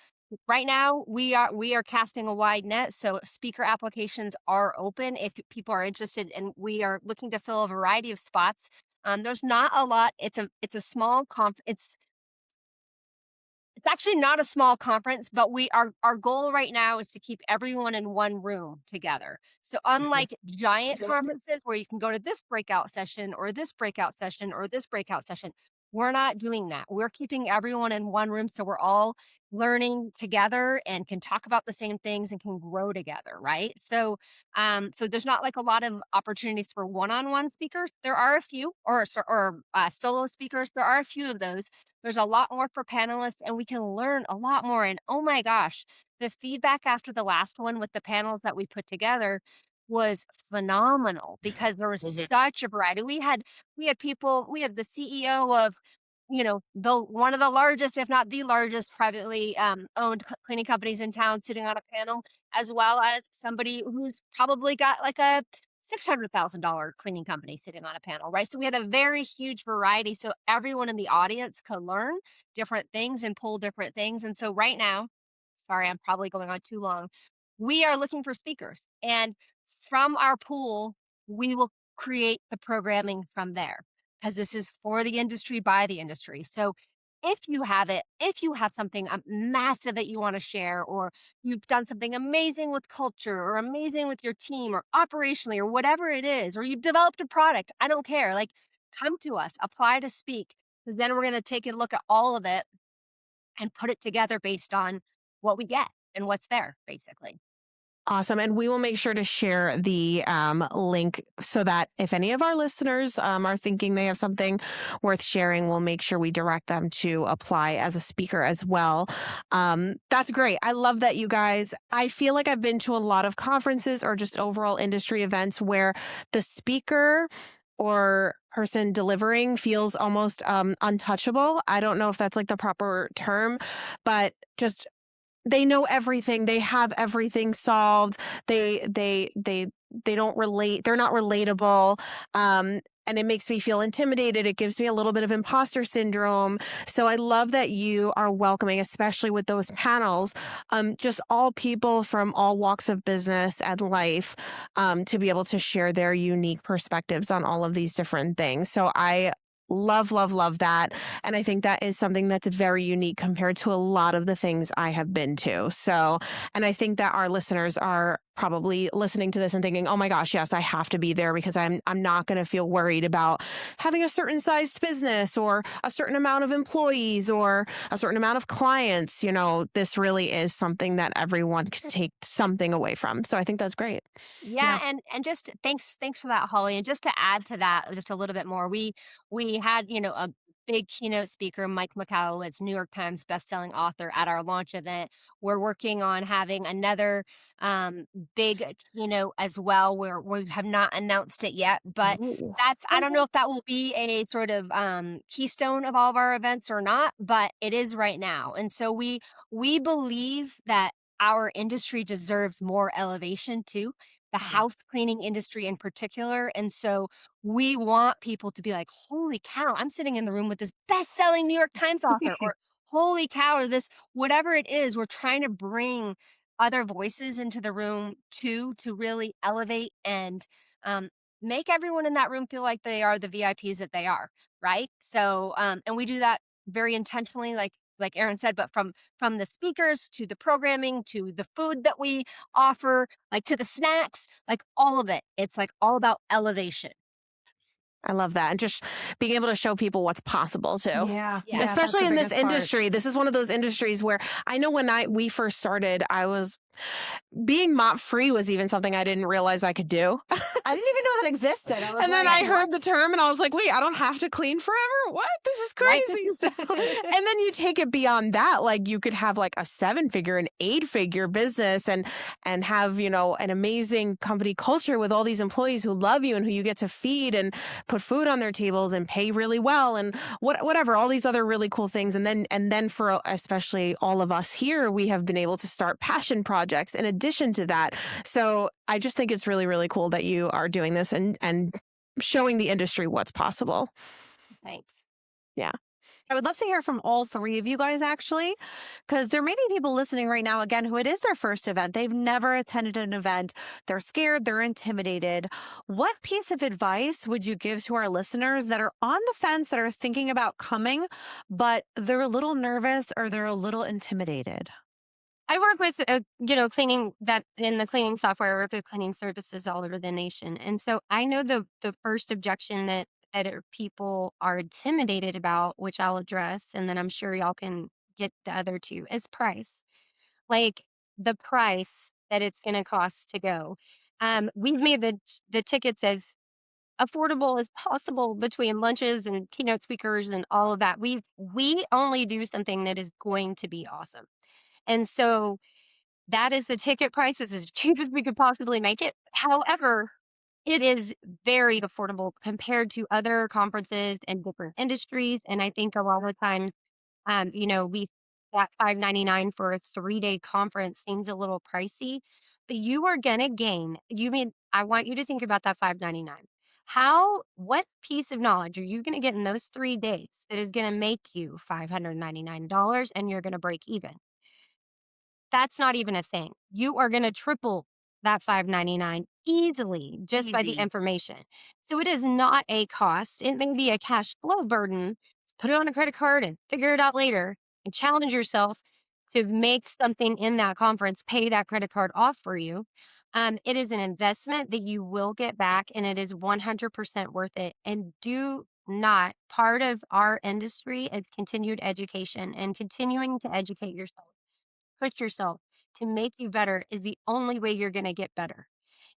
[SPEAKER 4] right now, we are casting a wide net, so speaker applications are open if people are interested, and we are looking to fill a variety of spots. There's not a lot. It's a small It's actually not a small conference, but our goal right now is to keep everyone in one room together. So unlike giant conferences where you can go to this breakout session or this breakout session or this breakout session, we're not doing that. We're keeping everyone in one room so we're all learning together and can talk about the same things and can grow together, right? So there's not like a lot of opportunities for one-on-one speakers. There are a few, or solo speakers. There are a few of those. There's a lot more for panelists, and we can learn a lot more. And oh my gosh, the feedback after the last one with the panels that we put together was phenomenal because there was such a variety. We had people, we had the CEO of, the one of the largest, if not the largest, privately owned cleaning companies in town sitting on a panel, as well as somebody who's probably got like a $600,000 cleaning company sitting on a panel, right? So we had a very huge variety. So everyone in the audience could learn different things and pull different things. And so right now, sorry, I'm probably going on too long. We are looking for speakers. And from our pool, we will create the programming from there because this is for the industry, by the industry. So if you have something massive that you want to share, or you've done something amazing with culture or amazing with your team or operationally or whatever it is, or you've developed a product, I don't care. Like, come to us, apply to speak, because then we're going to take a look at all of it and put it together based on what we get and what's there, basically.
[SPEAKER 1] Awesome. And we will make sure to share the link so that if any of our listeners are thinking they have something worth sharing, we'll make sure we direct them to apply as a speaker as well. That's great. I love that, you guys. I feel like I've been to a lot of conferences or just overall industry events where the speaker or person delivering feels almost untouchable. I don't know if that's like the proper term, but just they know everything. They have everything solved. They don't relate. They're not relatable. And it makes me feel intimidated. It gives me a little bit of imposter syndrome. So I love that you are welcoming, especially with those panels, just all people from all walks of business and life, to be able to share their unique perspectives on all of these different things. So I love, love, love that. And I think that is something that's very unique compared to a lot of the things I have been to. So, and I think that our listeners are probably listening to this and thinking, oh my gosh, yes, I have to be there because I'm not going to feel worried about having a certain sized business or a certain amount of employees or a certain amount of clients. This really is something that everyone can take something away from. So I think that's great.
[SPEAKER 4] Yeah. And just thanks for that, Holly. And just to add to that just a little bit more, we had, a big keynote speaker, Mike McAllowitz, New York Times bestselling author, at our launch event. We're working on having another big keynote as well, where we have not announced it yet, but I don't know if that will be a sort of keystone of all of our events or not, but it is right now. And so we believe that our industry deserves more elevation too, the house cleaning industry in particular. And so we want people to be like, holy cow, I'm sitting in the room with this best-selling New York Times author, or holy cow, or this, whatever it is. We're trying to bring other voices into the room too, to really elevate and make everyone in that room feel like they are the VIPs that they are, right? So, and we do that very intentionally, like Erin said, but from the speakers to the programming to the food that we offer, like to the snacks, like all of it. It's like all about elevation.
[SPEAKER 1] I love that. And just being able to show people what's possible too.
[SPEAKER 2] Yeah.
[SPEAKER 1] Especially in this industry. This is one of those industries where I know when we first started, being mop-free was even something I didn't realize I could do.
[SPEAKER 2] I didn't even know that existed.
[SPEAKER 1] And then I heard the term and I was like, wait, I don't have to clean forever? What? This is crazy. And then you take it beyond that. Like, you could have like a 7-figure, an 8-figure business and have, an amazing company culture with all these employees who love you and who you get to feed and put food on their tables and pay really well and whatever, all these other really cool things. And then for especially all of us here, we have been able to start passion projects in addition to that. So I just think it's really, really cool that you are doing this and showing the industry what's possible.
[SPEAKER 4] Thanks.
[SPEAKER 1] Yeah.
[SPEAKER 2] I would love to hear from all three of you guys, actually, because there may be people listening right now, again, who it is their first event. They've never attended an event. They're scared. They're intimidated. What piece of advice would you give to our listeners that are on the fence, that are thinking about coming, but they're a little nervous or they're a little intimidated?
[SPEAKER 5] I work with, cleaning that in the cleaning software. I work with cleaning services all over the nation. And so I know the first objection that people are intimidated about, which I'll address, and then I'm sure y'all can get the other two, is price. Like the price that it's going to cost to go. We've made the tickets as affordable as possible between lunches and keynote speakers and all of that. We only do something that is going to be awesome. And so that is the ticket price. It's as cheap as we could possibly make it. However, it is very affordable compared to other conferences and different industries. And I think a lot of times, we that $5.99 for a 3-day conference seems a little pricey, but you are gonna gain. I want you to think about that $5.99. What piece of knowledge are you gonna get in those 3 days that is gonna make you $599 and you're gonna break even? That's not even a thing. You are gonna triple that $5.99 easily just by the
[SPEAKER 2] Easy.
[SPEAKER 5] information. So it is not a cost. It may be a cash flow burden. Put it on a credit card and figure it out later and challenge yourself to make something in that conference pay that credit card off for you. It is an investment that you will get back, and it is 100% worth it. And do not, part of our industry is continued education, and continuing to educate yourself, push yourself to make you better is the only way you're going to get better.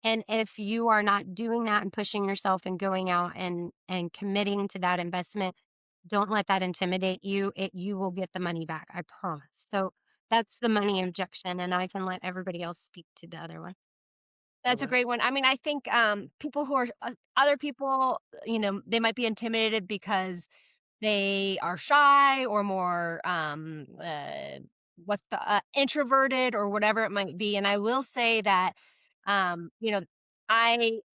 [SPEAKER 5] And if you are not doing that and pushing yourself and going out and committing to that investment, don't let that intimidate you. You will get the money back, I promise. So that's the money objection, and I can let everybody else speak to the other one.
[SPEAKER 4] That's a great one. I mean, I think people who are other people, they might be intimidated because they are shy or more introverted or whatever it might be. And I will say that um, you know,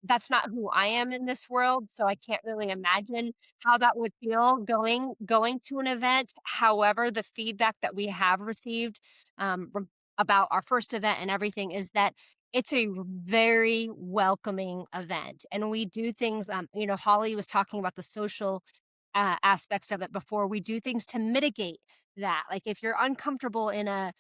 [SPEAKER 4] that's not who I am in this world, so I can't really imagine how that would feel going to an event. However, the feedback that we have received about our first event and everything is that it's a very welcoming event, and we do things. Holly was talking about the social aspects of it before. We do things to mitigate that. Like if you're uncomfortable in a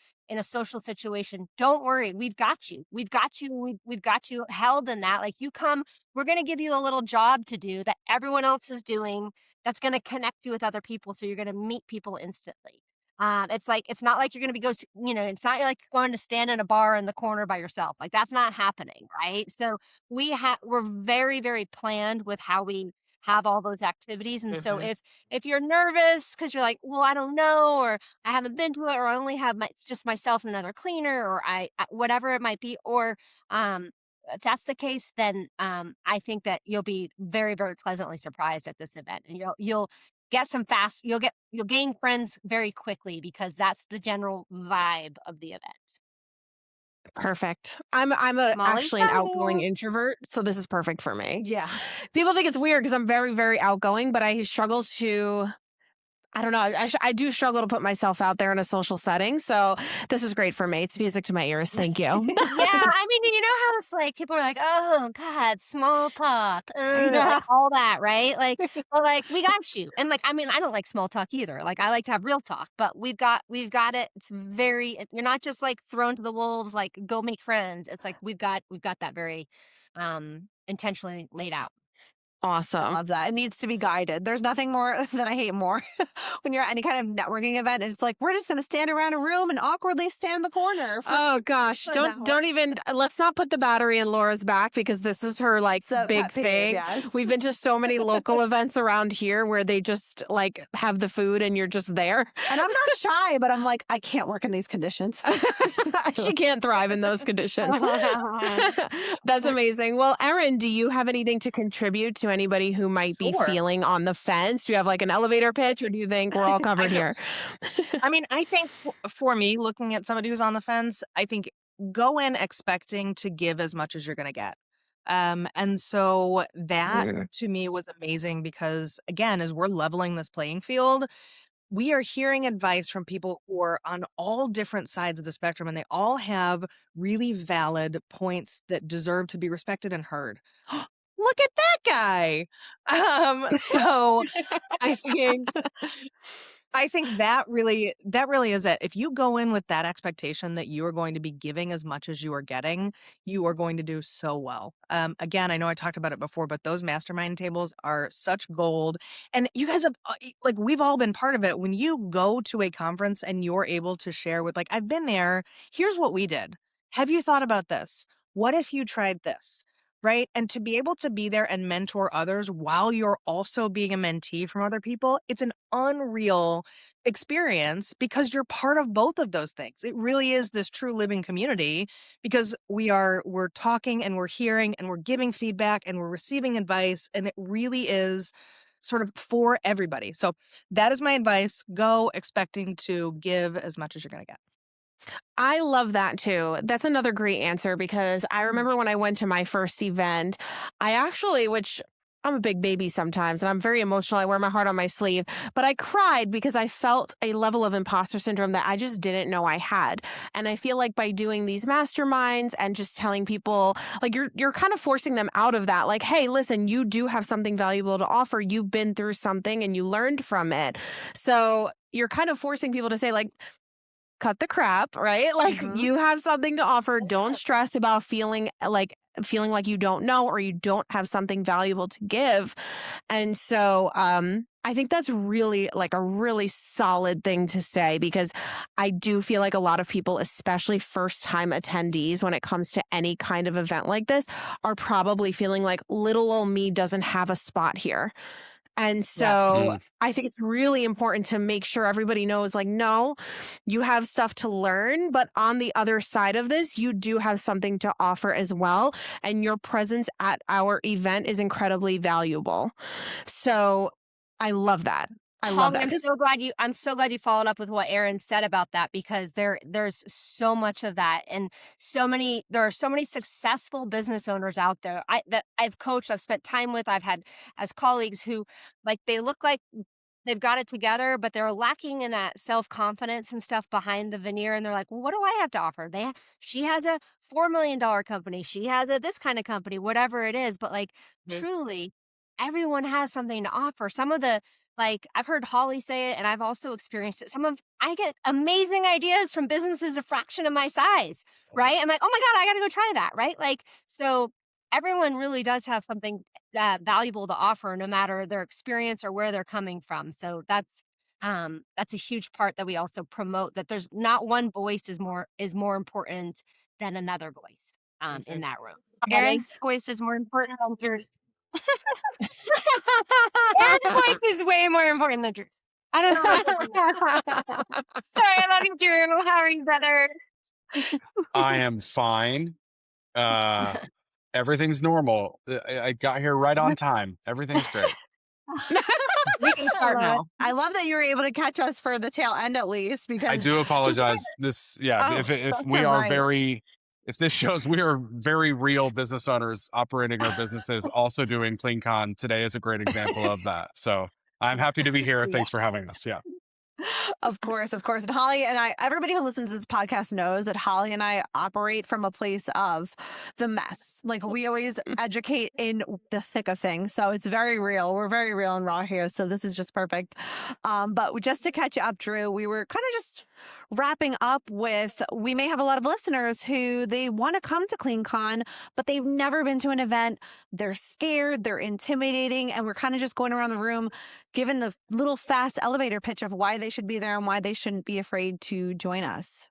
[SPEAKER 4] social situation, don't worry, we've got you. We've got you held in that. Like you come, we're going to give you a little job to do that everyone else is doing. That's going to connect you with other people, so you're going to meet people instantly. It's not like you're going to it's not like you're going to stand in a bar in the corner by yourself. Like that's not happening, right? So we're very, very planned with how we have all those activities. And so if you're nervous because you're like, well, I don't know, or I haven't been to it, or I only have it's just myself and another cleaner, or whatever it might be, or if that's the case, then I think that you'll be very, very pleasantly surprised at this event, and you'll get you'll gain friends very quickly because that's the general vibe of the event.
[SPEAKER 1] Perfect. I'm actually an outgoing introvert, so this is perfect for me.
[SPEAKER 2] Yeah.
[SPEAKER 1] People think it's weird because I'm very, very outgoing, but I struggle to. I don't know. I do struggle to put myself out there in a social setting. So this is great for me. It's music to my ears. Thank you.
[SPEAKER 4] Yeah, I mean, you know how it's like people are like, "Oh God, small talk," like all that, right? Like, well, like we got you, and like, I mean, I don't like small talk either. Like, I like to have real talk, but we've got it. It's you're not just like thrown to the wolves, like go make friends. It's like we've got that very intentionally laid out.
[SPEAKER 1] Awesome.
[SPEAKER 2] Love that. It needs to be guided. There's nothing more that I hate more when you're at any kind of networking event and it's like, we're just going to stand around a room and awkwardly stand in the corner.
[SPEAKER 1] Oh gosh. Don't even, let's not put the battery in Laura's back because this is her like big thing.
[SPEAKER 2] Yes.
[SPEAKER 1] We've been to so many local events around here where they just like have the food and you're just there.
[SPEAKER 2] And I'm not shy, but I'm like, I can't work in these conditions.
[SPEAKER 1] She can't thrive in those conditions. That's amazing. Well, Erin, do you have anything to contribute to anybody who might be feeling on the fence? Do you have like an elevator pitch, or do you think we're all covered here?
[SPEAKER 6] I mean, I think for me, looking at somebody who's on the fence, I think go in expecting to give as much as you're going to get. And so that to me was amazing because, again, as we're leveling this playing field, we are hearing advice from people who are on all different sides of the spectrum, and they all have really valid points that deserve to be respected and heard. Look at that guy. So I think that really is it. If you go in with that expectation that you are going to be giving as much as you are getting, you are going to do so well. Again, I know I talked about it before, but those mastermind tables are such gold. And you guys have, like, we've all been part of it. When you go to a conference and you're able to share with, like, I've been there, here's what we did. Have you thought about this? What if you tried this? Right? And to be able to be there and mentor others while you're also being a mentee from other people, it's an unreal experience because you're part of both of those things. It really is this true living community because we're talking and we're hearing and we're giving feedback and we're receiving advice, and it really is sort of for everybody. So that is my advice. Go expecting to give as much as you're going to get.
[SPEAKER 1] I love that too. That's another great answer because I remember when I went to my first event, which I'm a big baby sometimes and I'm very emotional. I wear my heart on my sleeve, but I cried because I felt a level of imposter syndrome that I just didn't know I had. And I feel like by doing these masterminds and just telling people, like, you're kind of forcing them out of that. Like, hey, listen, you do have something valuable to offer. You've been through something and you learned from it. So you're kind of forcing people to say, like, cut the crap, right? Like, you have something to offer. Don't stress about feeling like you don't know or you don't have something valuable to give. And so I think that's really like a really solid thing to say, because I do feel like a lot of people, especially first-time attendees when it comes to any kind of event like this, are probably feeling like little old me doesn't have a spot here. And so I think it's really important to make sure everybody knows, like, no, you have stuff to learn, but on the other side of this, you do have something to offer as well. And your presence at our event is incredibly valuable. So I love that. I love that.
[SPEAKER 4] I'm so glad you followed up with what Erin said about that, because there's so much of that, and there are so many successful business owners out there that I've coached, I've spent time with, I've had as colleagues who, like, they look like they've got it together, but they're lacking in that self-confidence and stuff behind the veneer. And they're like, well, what do I have to offer? She has a $4 million company. She has this kind of company, whatever it is. But, like, truly, everyone has something to offer. Like, I've heard Holly say it, and I've also experienced it. I get amazing ideas from businesses a fraction of my size, right? I'm like, oh my God, I got to go try that, right? Like, so everyone really does have something valuable to offer, no matter their experience or where they're coming from. So that's a huge part that we also promote, that there's not one voice is more important than another voice in that room.
[SPEAKER 5] Erin's voice is more important than yours. Erin's voice is way more important than Drew's. I don't know. Sorry, I love you, Drew. How are you, brother?
[SPEAKER 7] I am fine. Everything's normal. I got here right on time. Everything's great.
[SPEAKER 6] We can start now.
[SPEAKER 2] I love that you were able to catch us for the tail end, at least, because
[SPEAKER 7] I do apologize. If this shows we are very real business owners operating our businesses, also doing CleanCon, today is a great example of that. So I'm happy to be here. Thanks for having us. Yeah.
[SPEAKER 2] Of course. And Holly and I, everybody who listens to this podcast knows that Holly and I operate from a place of the mess. Like, we always educate in the thick of things. So it's very real. We're very real and raw here. So this is just perfect. But just to catch you up, Drew, we were kind of just wrapping up with, we may have a lot of listeners who they want to come to CleanCon, but they've never been to an event. They're scared, they're intimidating, and we're kind of just going around the room giving the little fast elevator pitch of why they should be there and why they shouldn't be afraid to join us.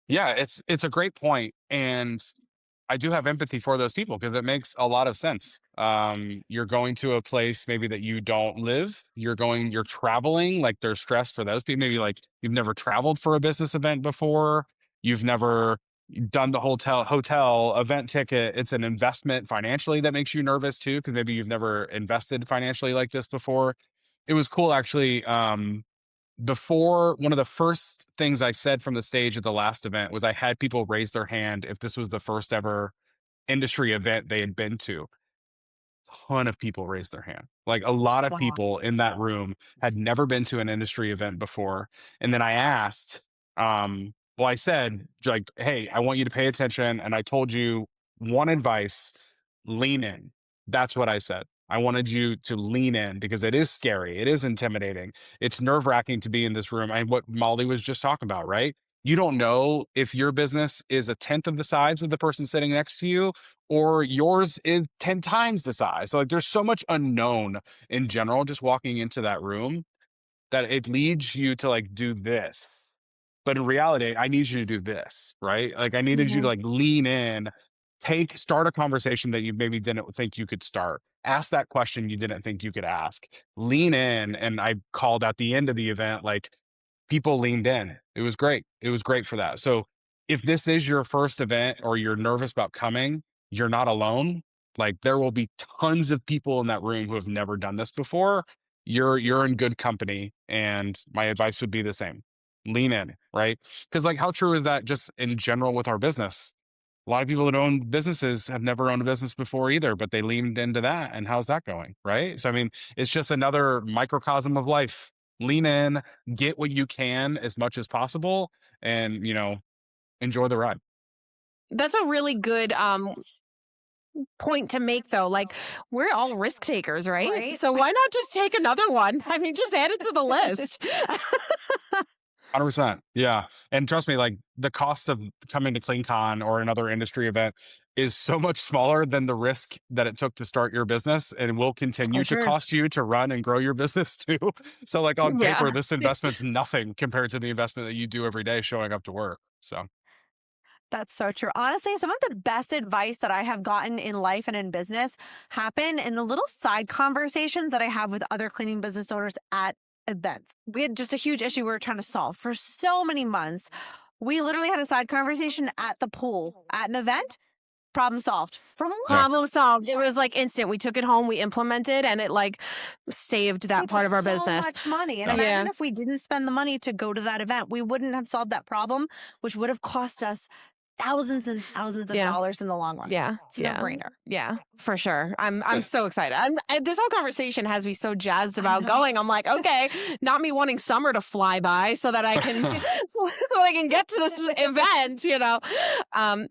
[SPEAKER 7] Yeah, it's a great point, and I do have empathy for those people because it makes a lot of sense. You're going to a place maybe that you don't live. You're traveling, like, there's stress for those people. Maybe, like, you've never traveled for a business event before. You've never done the hotel event ticket. It's an investment financially that makes you nervous too, because maybe you've never invested financially like this before. It was cool, actually. Before, one of the first things I said from the stage at the last event was I had people raise their hand if this was the first ever industry event they had been to. ton of people raised their hand. Like a lot of people in that room had never been to an industry event before. And then I asked, well, I said, like, hey, I want you to pay attention. And I told you one advice, lean in. That's what I said. I wanted you to lean in because it is scary. It is intimidating. It's nerve wracking to be in this room. And what Molly was just talking about, right? You don't know if your business is a tenth of the size of the person sitting next to you, or yours is 10 times the size. So like there's so much unknown in general, just walking into that room, that it leads you to like do this. But in reality, I need you to do this, right? Like I needed you to like lean in, start a conversation that you maybe didn't think you could start. Ask that question you didn't think you could ask. Lean in. And I called at the end of the event, like people leaned in. It was great. It was great for that. So if this is your first event or you're nervous about coming, you're not alone. Like there will be tons of people in that room who have never done this before. You're in good company. And my advice would be the same. Lean in, right? Because like how true is that just in general with our business? A lot of people that own businesses have never owned a business before either, but they leaned into that. And how's that going? Right. So, I mean, it's just another microcosm of life. Lean in, get what you can as much as possible, and, enjoy the ride.
[SPEAKER 1] That's a really good point to make, though. Like, we're all risk takers, right? So why not just take another one? I mean, just add it to the list.
[SPEAKER 7] 100%. Yeah. And trust me, like the cost of coming to CleanCon or another industry event is so much smaller than the risk that it took to start your business, and will continue to cost you to run and grow your business too. So like on paper, this investment's nothing compared to the investment that you do every day showing up to work. So
[SPEAKER 2] That's so true. Honestly, some of the best advice that I have gotten in life and in business happen in the little side conversations that I have with other cleaning business owners at events. We had just a huge issue we were trying to solve for so many months. We literally had a side conversation at the pool at an event. Problem solved.
[SPEAKER 1] Problem solved. It was like instant. We took it home, we implemented, and it like saved that part of our business.
[SPEAKER 2] So much money. And imagine if we didn't spend the money to go to that event, we wouldn't have solved that problem, which would have cost us thousands and thousands of dollars in the long run. It's a no-brainer.
[SPEAKER 1] Yeah, for sure. I'm so excited. This whole conversation has me so jazzed about going. I'm like, okay, not me wanting summer to fly by so that I can so I can get to this event.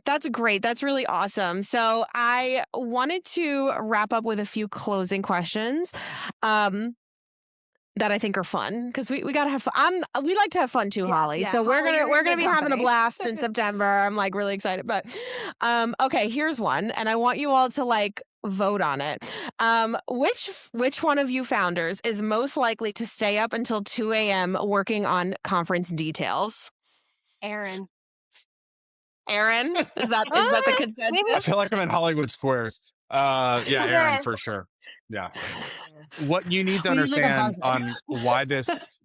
[SPEAKER 1] That's great. That's really awesome. So I wanted to wrap up with a few closing questions. That I think are fun, because we gotta have fun. We like to have fun too, Holly. So we're gonna be having a blast in September. I'm like really excited. But okay, here's one, and I want you all to like vote on it. Which one of you founders is most likely to stay up until 2 a.m. working on conference details?
[SPEAKER 4] Erin.
[SPEAKER 1] Erin? Is that the consensus?
[SPEAKER 7] I feel like I'm in Hollywood Squares. Erin for sure. Yeah. What you need to understand on why this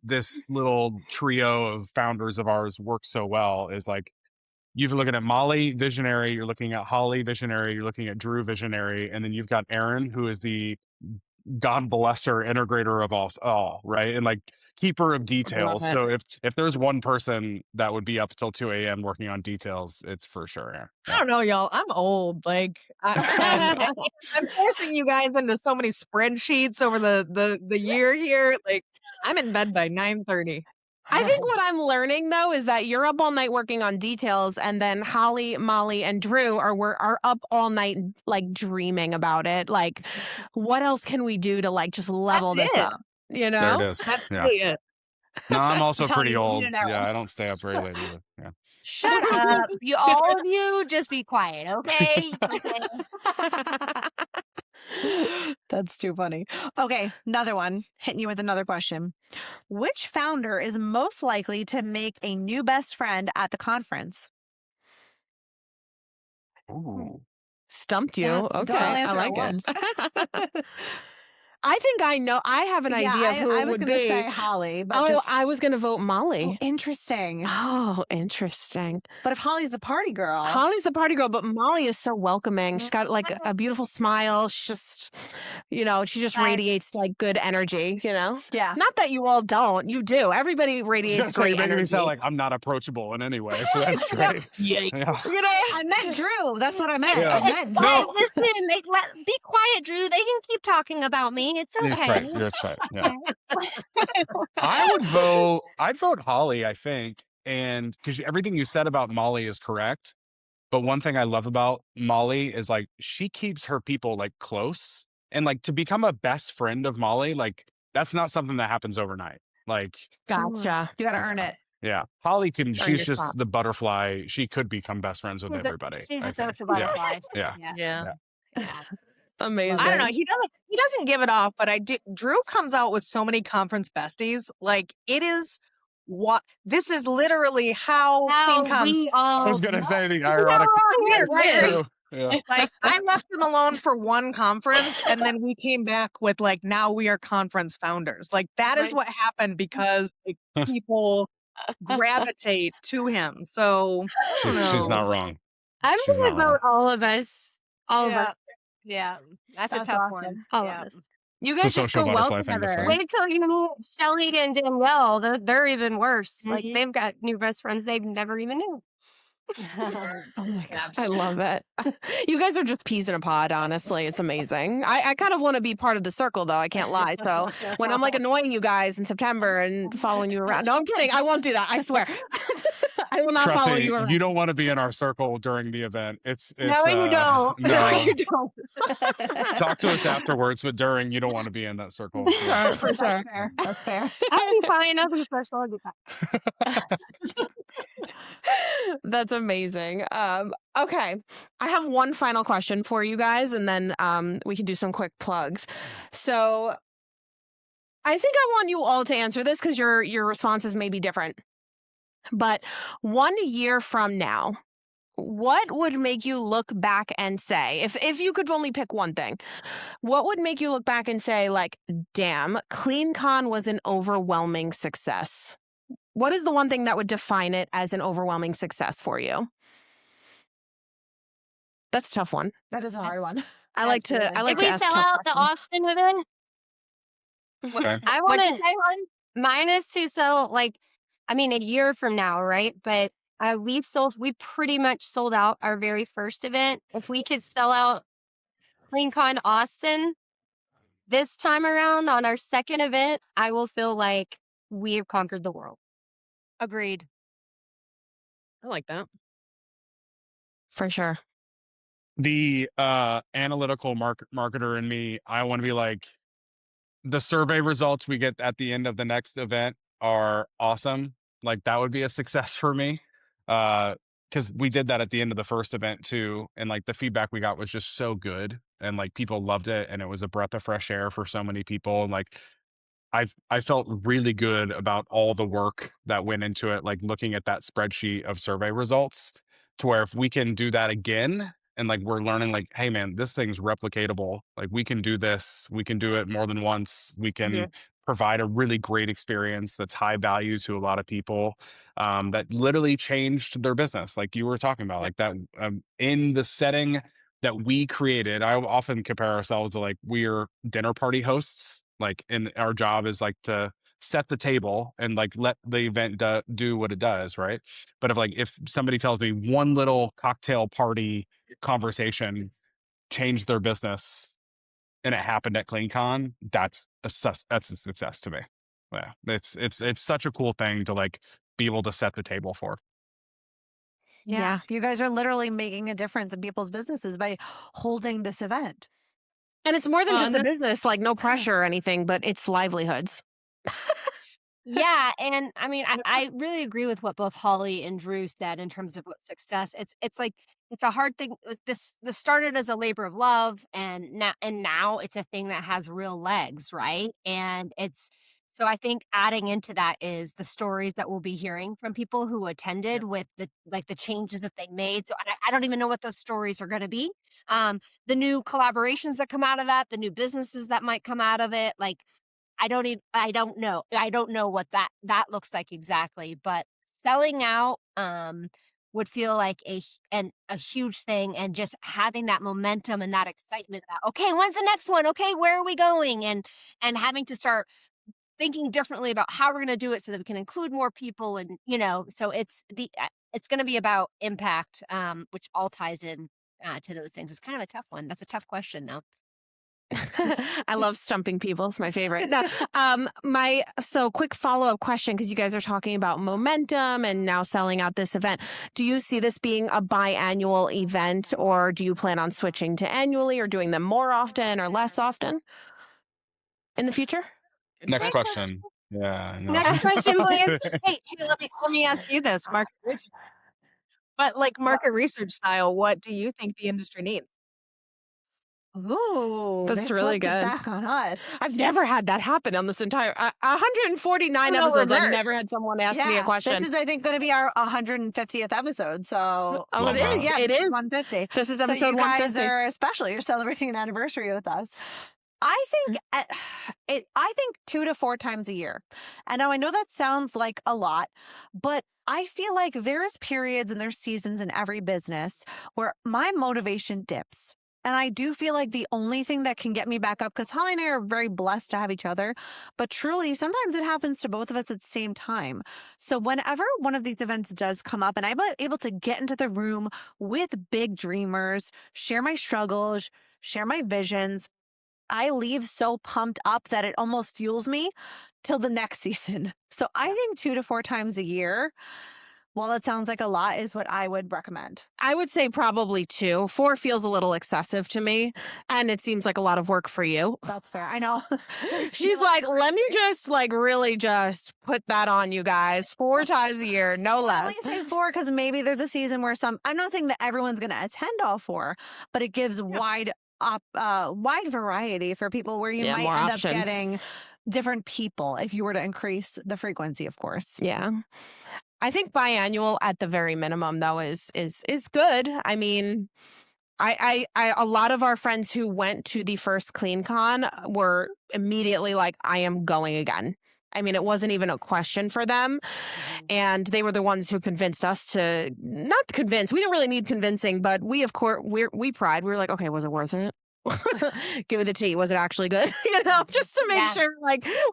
[SPEAKER 7] little trio of founders of ours works so well is like, you're looking at Molly, visionary, you're looking at Holly, visionary, you're looking at Drew, visionary, and then you've got Erin, who is the God bless her, integrator of all, right? And like keeper of details. So if there's one person that would be up till 2 a.m. working on details, it's for sure Erin.
[SPEAKER 6] I don't know, y'all. I'm old. Like I'm forcing you guys into so many spreadsheets over the year here. Like I'm in bed by 9:30.
[SPEAKER 1] I think what I'm learning, though, is that you're up all night working on details, and then Holly, Molly, and Drew are up all night, like, dreaming about it. Like, what else can we do to, like, just level this up?
[SPEAKER 7] There it is.
[SPEAKER 6] That's really it.
[SPEAKER 7] No, I'm also pretty old. Yeah, I don't stay up very late either. Yeah.
[SPEAKER 4] Shut up. All of you, just be quiet, okay?
[SPEAKER 2] That's too funny. Okay, another one. Hitting you with another question. Which founder is most likely to make a new best friend at the conference?
[SPEAKER 7] Ooh.
[SPEAKER 1] Stumped you. Okay, I like it. I think I know. I have an idea of who
[SPEAKER 2] I
[SPEAKER 1] it
[SPEAKER 2] was
[SPEAKER 1] would
[SPEAKER 2] going to
[SPEAKER 1] be.
[SPEAKER 2] say Holly, but
[SPEAKER 1] I was going to vote Molly.
[SPEAKER 2] interesting.
[SPEAKER 1] Oh, interesting.
[SPEAKER 2] But if Holly's the party girl,
[SPEAKER 1] Holly's the party girl, but Molly is so welcoming. She's got like a beautiful smile. She's just, she just radiates like good energy,
[SPEAKER 2] yeah.
[SPEAKER 1] Not that you all don't. You do. Everybody radiates
[SPEAKER 7] You're
[SPEAKER 1] great
[SPEAKER 7] making me
[SPEAKER 1] energy.
[SPEAKER 7] sound like I'm not approachable in any way, so that's great.
[SPEAKER 6] Yeah.
[SPEAKER 2] I meant Drew. That's what I meant.
[SPEAKER 7] Yeah.
[SPEAKER 2] I meant Drew.
[SPEAKER 7] No.
[SPEAKER 4] Listen, be quiet, Drew. They can keep talking about me. It's
[SPEAKER 7] That's
[SPEAKER 4] okay.
[SPEAKER 7] right. That's right. Yeah. I'd vote Holly, I think. And because everything you said about Molly is correct. But one thing I love about Molly is like she keeps her people like close. And like to become a best friend of Molly, like that's not something that happens overnight. Like,
[SPEAKER 1] Gotcha.
[SPEAKER 2] You got to earn it.
[SPEAKER 7] yeah, Holly can,
[SPEAKER 1] Earn
[SPEAKER 7] she's
[SPEAKER 1] your
[SPEAKER 7] just
[SPEAKER 1] spot.
[SPEAKER 7] the butterfly. She could become best friends with everybody.
[SPEAKER 4] She's
[SPEAKER 7] I
[SPEAKER 4] a
[SPEAKER 7] think.
[SPEAKER 4] social butterfly.
[SPEAKER 7] Yeah.
[SPEAKER 6] Yeah.
[SPEAKER 1] Amazing.
[SPEAKER 6] I don't know. He doesn't give it off, but Drew comes out with so many conference besties. Like it is this is literally how CleanCon.
[SPEAKER 4] We all
[SPEAKER 7] I was going to say the ironic.
[SPEAKER 6] Right.
[SPEAKER 7] Yeah.
[SPEAKER 6] Like I left him alone for one conference and then we came back with like, now we are conference founders. Like that is what happened because like, people gravitate to him. So
[SPEAKER 7] She's not wrong.
[SPEAKER 5] I'm
[SPEAKER 7] She's
[SPEAKER 5] going to
[SPEAKER 7] not wrong.
[SPEAKER 5] vote all of us. All of us.
[SPEAKER 4] Yeah, that's a
[SPEAKER 2] That's
[SPEAKER 4] tough
[SPEAKER 2] awesome.
[SPEAKER 4] one.
[SPEAKER 5] All
[SPEAKER 4] Yeah.
[SPEAKER 5] of us.
[SPEAKER 1] You
[SPEAKER 7] It's a
[SPEAKER 1] guys just
[SPEAKER 7] social
[SPEAKER 1] go well
[SPEAKER 7] butterfly thing to
[SPEAKER 1] together.
[SPEAKER 7] say.
[SPEAKER 5] Wait till you meet Shelly and Danielle. They're even worse. Like
[SPEAKER 4] Mhm.
[SPEAKER 5] they've got new best friends they've never even knew.
[SPEAKER 1] Oh my gosh. I love it. You guys are just peas in a pod, honestly. It's amazing. I kind of want to be part of the circle, though. I can't lie. So when I'm like annoying you guys in September and following you around. No, I'm kidding. I won't do that. I swear. I will not
[SPEAKER 7] Trust
[SPEAKER 1] follow
[SPEAKER 7] me,
[SPEAKER 1] you around.
[SPEAKER 7] you don't want to be in our circle during the event. It's
[SPEAKER 5] No, you don't.
[SPEAKER 7] No.
[SPEAKER 5] No, you don't.
[SPEAKER 7] Talk to us afterwards, but during you don't want to be in that circle.
[SPEAKER 1] Sure, for sure.
[SPEAKER 2] That's fair. That's fair.
[SPEAKER 5] I'll be fine. I'll be special. I'll be fine.
[SPEAKER 1] That's amazing. Okay. I have one final question for you guys, and then we can do some quick plugs. So I think I want you all to answer this because your responses may be different. But 1 year from now, what would make you look back and say, if you could only pick one thing, what would make you look back and say, like, damn, CleanCon was an overwhelming success? What is the one thing that would define it as an overwhelming success for you? That's a tough one.
[SPEAKER 2] That is a hard one.
[SPEAKER 1] I like to
[SPEAKER 5] Did we
[SPEAKER 1] ask
[SPEAKER 5] sell
[SPEAKER 1] tough
[SPEAKER 5] out the
[SPEAKER 1] questions.
[SPEAKER 5] Austin event?
[SPEAKER 7] Okay.
[SPEAKER 5] I want to. Mine is to sell a year from now, right? But we pretty much sold out our very first event. If we could sell out CleanCon Austin this time around on our second event, I will feel like we have conquered the world.
[SPEAKER 4] Agreed.
[SPEAKER 6] I like that.
[SPEAKER 1] For sure.
[SPEAKER 7] The analytical marketer in me, I want to be like, the survey results we get at the end of the next event are awesome. Like that would be a success for me. Because we did that at the end of the first event too. And like the feedback we got was just so good. And like people loved it. And it was a breath of fresh air for so many people. And like I felt really good about all the work that went into it, like looking at that spreadsheet of survey results to where if we can do that again and like we're learning like, hey man, this thing's replicatable. Like we can do this. We can do it more than once. We can provide a really great experience that's high value to a lot of people that literally changed their business. Like you were talking about, like that in the setting that we created. I often compare ourselves to like we're dinner party hosts. Like, and our job is like to set the table and like let the event do what it does, right? But if somebody tells me one little cocktail party conversation changed their business and it happened at CleanCon, that's a success to me. Yeah, it's such a cool thing to like be able to set the table for.
[SPEAKER 2] Yeah. You guys are literally making a difference in people's businesses by holding this event.
[SPEAKER 1] And it's more than
[SPEAKER 5] Well,
[SPEAKER 1] just a business, like no pressure or anything, but it's livelihoods.
[SPEAKER 4] Yeah, and I mean, I really agree with what both Holly and Drew said in terms of what success. It's like it's a hard thing. This started as a labor of love, and now it's a thing that has real legs, right? And it's So I think adding into that is the stories that we'll be hearing from people who attended with the changes that they made. So I don't even know what those stories are going to be. The new collaborations that come out of that, the new businesses that might come out of it. Like I don't know. I don't know what that looks like exactly, but selling out would feel like a huge thing, and just having that momentum and that excitement about, okay, when's the next one? Okay, where are we going? And having to start thinking differently about how we're going to do it so that we can include more people. And, so it's going to be about impact, which all ties in to those things. It's kind of a tough one. That's a tough question though.
[SPEAKER 1] I love stumping people. It's my favorite. No, so quick follow-up question, because you guys are talking about momentum and now selling out this event. Do you see this being a biannual event, or do you plan on switching to annually, or doing them more often or less often in the future?
[SPEAKER 7] Next question. Yeah. No.
[SPEAKER 5] Next question, please.
[SPEAKER 6] Hey, let me ask you this, market research. But like market research style, what do you think the industry needs?
[SPEAKER 2] Ooh,
[SPEAKER 1] That's
[SPEAKER 2] they
[SPEAKER 1] really
[SPEAKER 2] flipped it
[SPEAKER 1] good.
[SPEAKER 2] back on us.
[SPEAKER 1] I've never had that happen on this entire 149 episodes. I've never had someone ask me a question.
[SPEAKER 2] This is, I think, going to be our 150th episode. So,
[SPEAKER 1] it is.
[SPEAKER 2] Yeah,
[SPEAKER 1] It is
[SPEAKER 2] 150.
[SPEAKER 1] This is
[SPEAKER 2] So
[SPEAKER 1] episode
[SPEAKER 2] you guys
[SPEAKER 1] 150.
[SPEAKER 2] are especially. You're celebrating an anniversary with us. I think I think 2 to 4 times a year. And now I know that sounds like a lot, but I feel like there's periods and there's seasons in every business where my motivation dips. And I do feel like the only thing that can get me back up, because Holly and I are very blessed to have each other, but truly sometimes it happens to both of us at the same time. So whenever one of these events does come up and I'm able to get into the room with big dreamers, share my struggles, share my visions, I leave so pumped up that it almost fuels me till the next season. So I think 2 to 4 times a year, while it sounds like a lot, is what I would recommend.
[SPEAKER 1] I would say probably 2. 4 feels a little excessive to me, and it seems like a lot of work for you.
[SPEAKER 2] That's fair. I know.
[SPEAKER 1] She's like, let me just really just put that on you guys 4 times a year, no
[SPEAKER 2] I
[SPEAKER 1] less.
[SPEAKER 2] only say 4 because maybe there's a season where I'm not saying that everyone's going to attend all 4, but it gives wide variety for people where you might
[SPEAKER 1] more
[SPEAKER 2] end
[SPEAKER 1] options.
[SPEAKER 2] up getting different people if you were to increase the frequency, of course.
[SPEAKER 1] Yeah. I think biannual at the very minimum though is good. I mean, I a lot of our friends who went to the first CleanCon were immediately like, I am going again. I mean, it wasn't even a question for them. And they were the ones who convinced us to, not convince, we didn't really need convincing, but we, of course, we pried. We were like, okay, was it worth it? Give it a tea. Was it actually good? Just to make sure,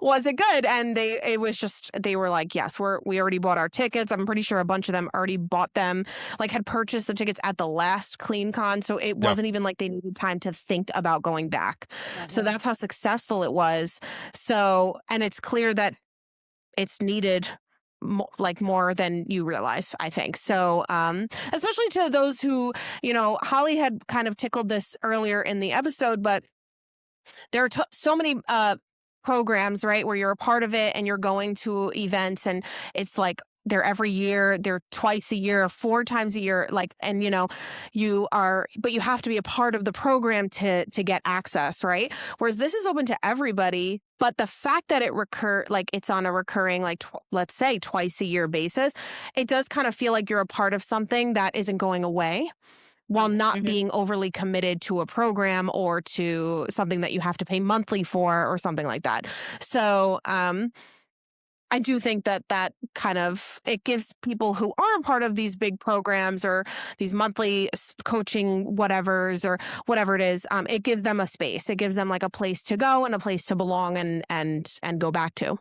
[SPEAKER 1] was it good? And they were like, yes, we already bought our tickets. I'm pretty sure a bunch of them already bought them, had purchased the tickets at the last CleanCon. So it wasn't even like they needed time to think about going back. So that's how successful it was. So, and it's clear that it's needed more than you realize, I think. So, especially to those who, Holly had kind of tickled this earlier in the episode, but there are so many programs, right, where you're a part of it and you're going to events, and it's like they're every year, they're twice a year, 4 times a year, and you have to be a part of the program to get access, right? Whereas this is open to everybody, but the fact that it's on a recurring, let's say twice a year basis, it does kind of feel like you're a part of something that isn't going away, while not being overly committed to a program or to something that you have to pay monthly for or something like that. So, I do think that kind of, it gives people who aren't part of these big programs or these monthly coaching whatevers or whatever it is, it gives them a space. It gives them a place to go and a place to belong and go back to.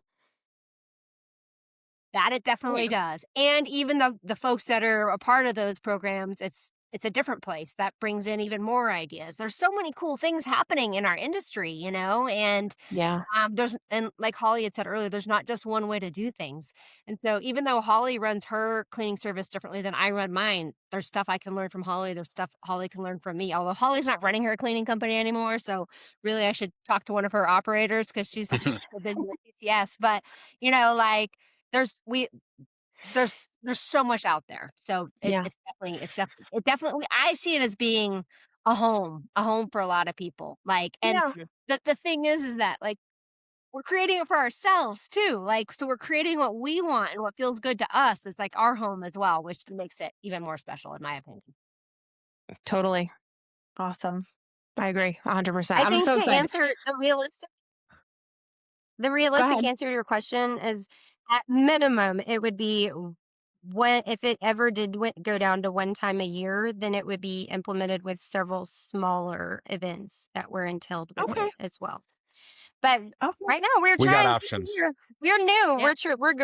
[SPEAKER 4] That it definitely does. And even the folks that are a part of those programs, it's a different place that brings in even more ideas. There's so many cool things happening in our industry, and and like Holly had said earlier, there's not just one way to do things. And so even though Holly runs her cleaning service differently than I run mine, there's stuff I can learn from Holly. There's stuff Holly can learn from me. Although Holly's not running her cleaning company anymore, so really I should talk to one of her operators because she's so busy with PCS. But there's so much out there. So it's definitely, I see it as being a home for a lot of people. The thing is that we're creating it for ourselves too. Like, so we're creating what we want and what feels good to us. It's like our home as well, which makes it even more special in my opinion.
[SPEAKER 1] Totally.
[SPEAKER 2] Awesome.
[SPEAKER 1] I agree 100%.
[SPEAKER 5] I
[SPEAKER 1] I'm
[SPEAKER 5] think
[SPEAKER 1] so
[SPEAKER 5] to
[SPEAKER 1] excited.
[SPEAKER 5] answer the realistic answer to your question is, at minimum, it would be if it ever did go down to one time a year, then it would be implemented with several smaller events that were entailed with
[SPEAKER 1] Okay.
[SPEAKER 5] it as well. But
[SPEAKER 2] Okay.
[SPEAKER 5] right now we're
[SPEAKER 7] We got
[SPEAKER 5] trying
[SPEAKER 7] options.
[SPEAKER 5] we're new.
[SPEAKER 4] Yeah.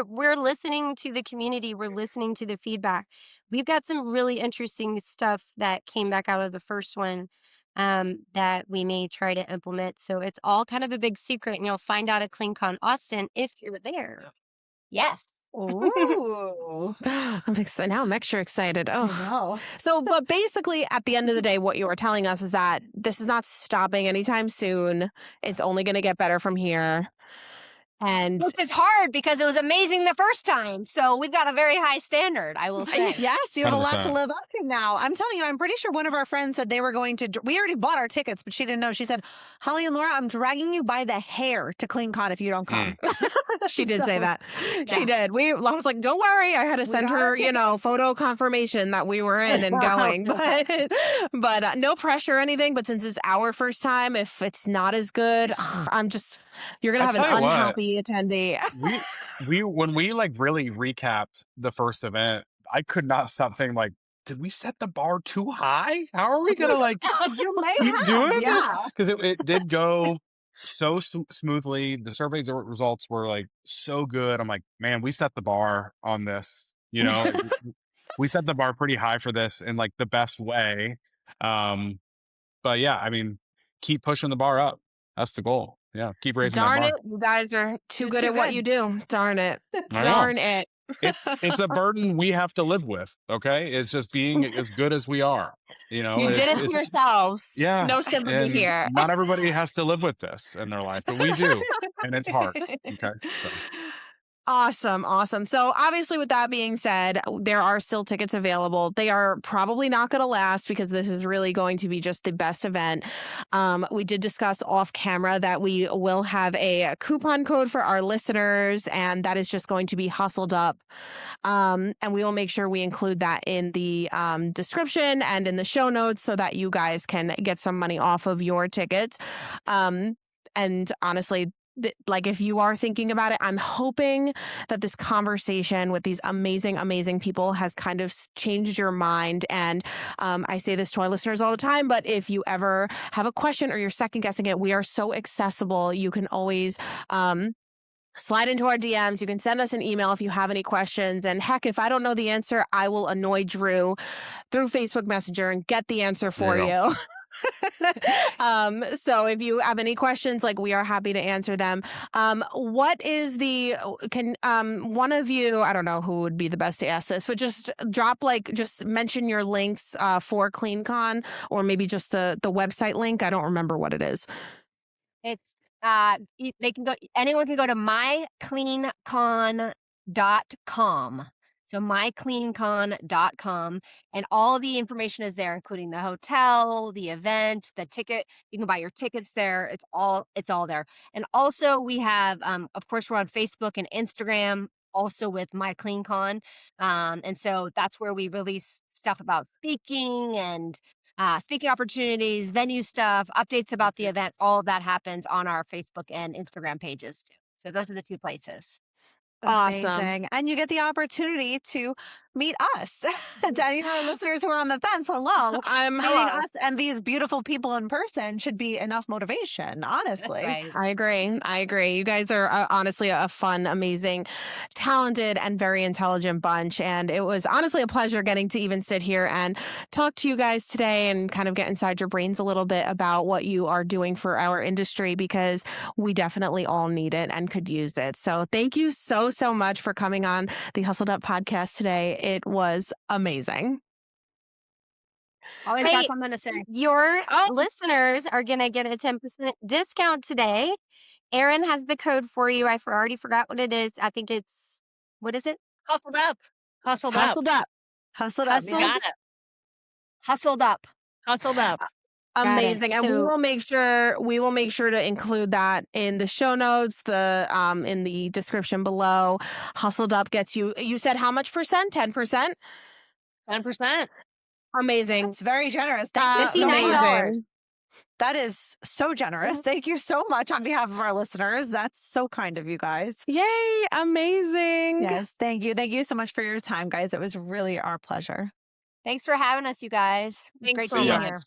[SPEAKER 5] We're listening to the community. We're listening to the feedback. We've got some really interesting stuff that came back out of the first one that we may try to implement. So it's all kind of a big secret, and you'll find out at CleanCon Austin if you're there.
[SPEAKER 4] Yes.
[SPEAKER 2] Ooh.
[SPEAKER 1] I'm excited. Now I'm extra excited.
[SPEAKER 2] I
[SPEAKER 1] Oh,
[SPEAKER 2] know.
[SPEAKER 1] so, but basically, at the end of the day, what you were telling us is that this is not stopping anytime soon. It's only going to get better from here. And
[SPEAKER 4] Which is hard because it was amazing the first time. So we've got a very high standard, I will say.
[SPEAKER 2] Yes, you have a lot to
[SPEAKER 7] 100%.
[SPEAKER 2] live up to now. I'm telling you, I'm pretty sure one of our friends said they were going to. We already bought our tickets, but she didn't know. She said, "Holly and Laura, I'm dragging you by the hair to CleanCon if you don't come."
[SPEAKER 1] she did say
[SPEAKER 2] So,
[SPEAKER 1] that. She did. I was like, don't worry. I had to send
[SPEAKER 2] got our
[SPEAKER 1] her, photo confirmation that we were in and going. But no pressure or anything. But since it's our first time, if it's not as good, you're going to
[SPEAKER 7] I
[SPEAKER 1] have an
[SPEAKER 7] tell you what.
[SPEAKER 1] unhappy attendee.
[SPEAKER 7] we when we like really recapped the first event, I could not stop thinking like, did we set the bar too high? How are we gonna like
[SPEAKER 2] you may
[SPEAKER 7] keep
[SPEAKER 2] have,
[SPEAKER 7] doing this?
[SPEAKER 2] yeah.
[SPEAKER 7] Because it did go so smoothly. The survey results were like so good. I'm like, man, we set the bar on this. We set the bar pretty high for this in like the best way. But yeah, I mean, keep pushing the bar up. That's the goal. Yeah, keep raising
[SPEAKER 1] Darn
[SPEAKER 7] that
[SPEAKER 1] it. You guys are too
[SPEAKER 2] You're
[SPEAKER 1] good
[SPEAKER 2] too
[SPEAKER 1] at what
[SPEAKER 2] good.
[SPEAKER 1] you do. Darn it.
[SPEAKER 7] bar.
[SPEAKER 1] Darn it.
[SPEAKER 7] It's a burden we have to live with. Okay, it's just being as good as we are.
[SPEAKER 1] You did it to yourselves.
[SPEAKER 7] Yeah,
[SPEAKER 1] No sympathy
[SPEAKER 7] and
[SPEAKER 1] here.
[SPEAKER 7] not everybody has to live with this in their life, but we do, and it's hard. Okay, so
[SPEAKER 1] Awesome. So obviously, with that being said, there are still tickets available. They are probably not going to last because this is really going to be just the best event. We did discuss off camera that we will have a coupon code for our listeners, and that is just going to be hustled up. And we will make sure we include that in the description and in the show notes so that you guys can get some money off of your tickets. And honestly, like if you are thinking about it, I'm hoping that this conversation with these amazing people has kind of changed your mind. And I say this to our listeners all the time, but if you ever have a question or you're second guessing it, we are so accessible. You can always slide into our DMs. You can send us an email if you have any questions. And heck, if I don't know the answer, I will annoy Drew through Facebook Messenger and get the answer for you. So if you have any questions, like we are happy to answer them. What is one of you, I don't know who would be the best to ask this, but just just mention your links for CleanCon, or maybe just the website link. I don't remember what it is.
[SPEAKER 4] It's anyone can go to mycleancon.com. So mycleancon.com, and all the information is there, including the hotel, the event, the ticket. You can buy your tickets there. It's all there. And also we have, of course, we're on Facebook and Instagram, also with MyCleanCon. And so that's where we release stuff about speaking and speaking opportunities, venue stuff, updates about the event. All of that happens on our Facebook and Instagram pages too. So those are the two places.
[SPEAKER 1] Awesome.
[SPEAKER 2] Amazing. And you get the opportunity to meet us. To any of our listeners who are on the fence, meeting us and these beautiful people in person should be enough motivation, honestly.
[SPEAKER 4] Right.
[SPEAKER 1] I agree. You guys are honestly a fun, amazing, talented, and very intelligent bunch. And it was honestly a pleasure getting to even sit here and talk to you guys today and kind of get inside your brains a little bit about what you are doing for our industry, because we definitely all need it and could use it. So thank you so much for coming on the Hustled Up podcast today. It was amazing.
[SPEAKER 4] Always got something to say.
[SPEAKER 5] Your listeners are going to get a 10% discount today. Erin has the code for you. I already forgot what it is. I think it's, what is it?
[SPEAKER 6] Hustled up.
[SPEAKER 1] Hustled up.
[SPEAKER 2] You got it.
[SPEAKER 4] Hustled up.
[SPEAKER 6] Hustled up.
[SPEAKER 1] Amazing. And
[SPEAKER 5] So-
[SPEAKER 1] we will make sure to include that in the show notes, in the description below. Hustled Up gets you said how much percent? 10%?
[SPEAKER 6] 10%.
[SPEAKER 1] Amazing.
[SPEAKER 2] It's very generous. Thank you so
[SPEAKER 5] $59.
[SPEAKER 2] much. That is so generous. Thank you so much on behalf of our listeners. That's so kind of you guys.
[SPEAKER 1] Yay, amazing.
[SPEAKER 2] Yes, thank you. Thank you so much for your time, guys. It was really our pleasure.
[SPEAKER 4] Thanks for having us, you guys. It was
[SPEAKER 1] Thanks
[SPEAKER 4] great
[SPEAKER 1] so
[SPEAKER 4] being
[SPEAKER 7] much.
[SPEAKER 4] here.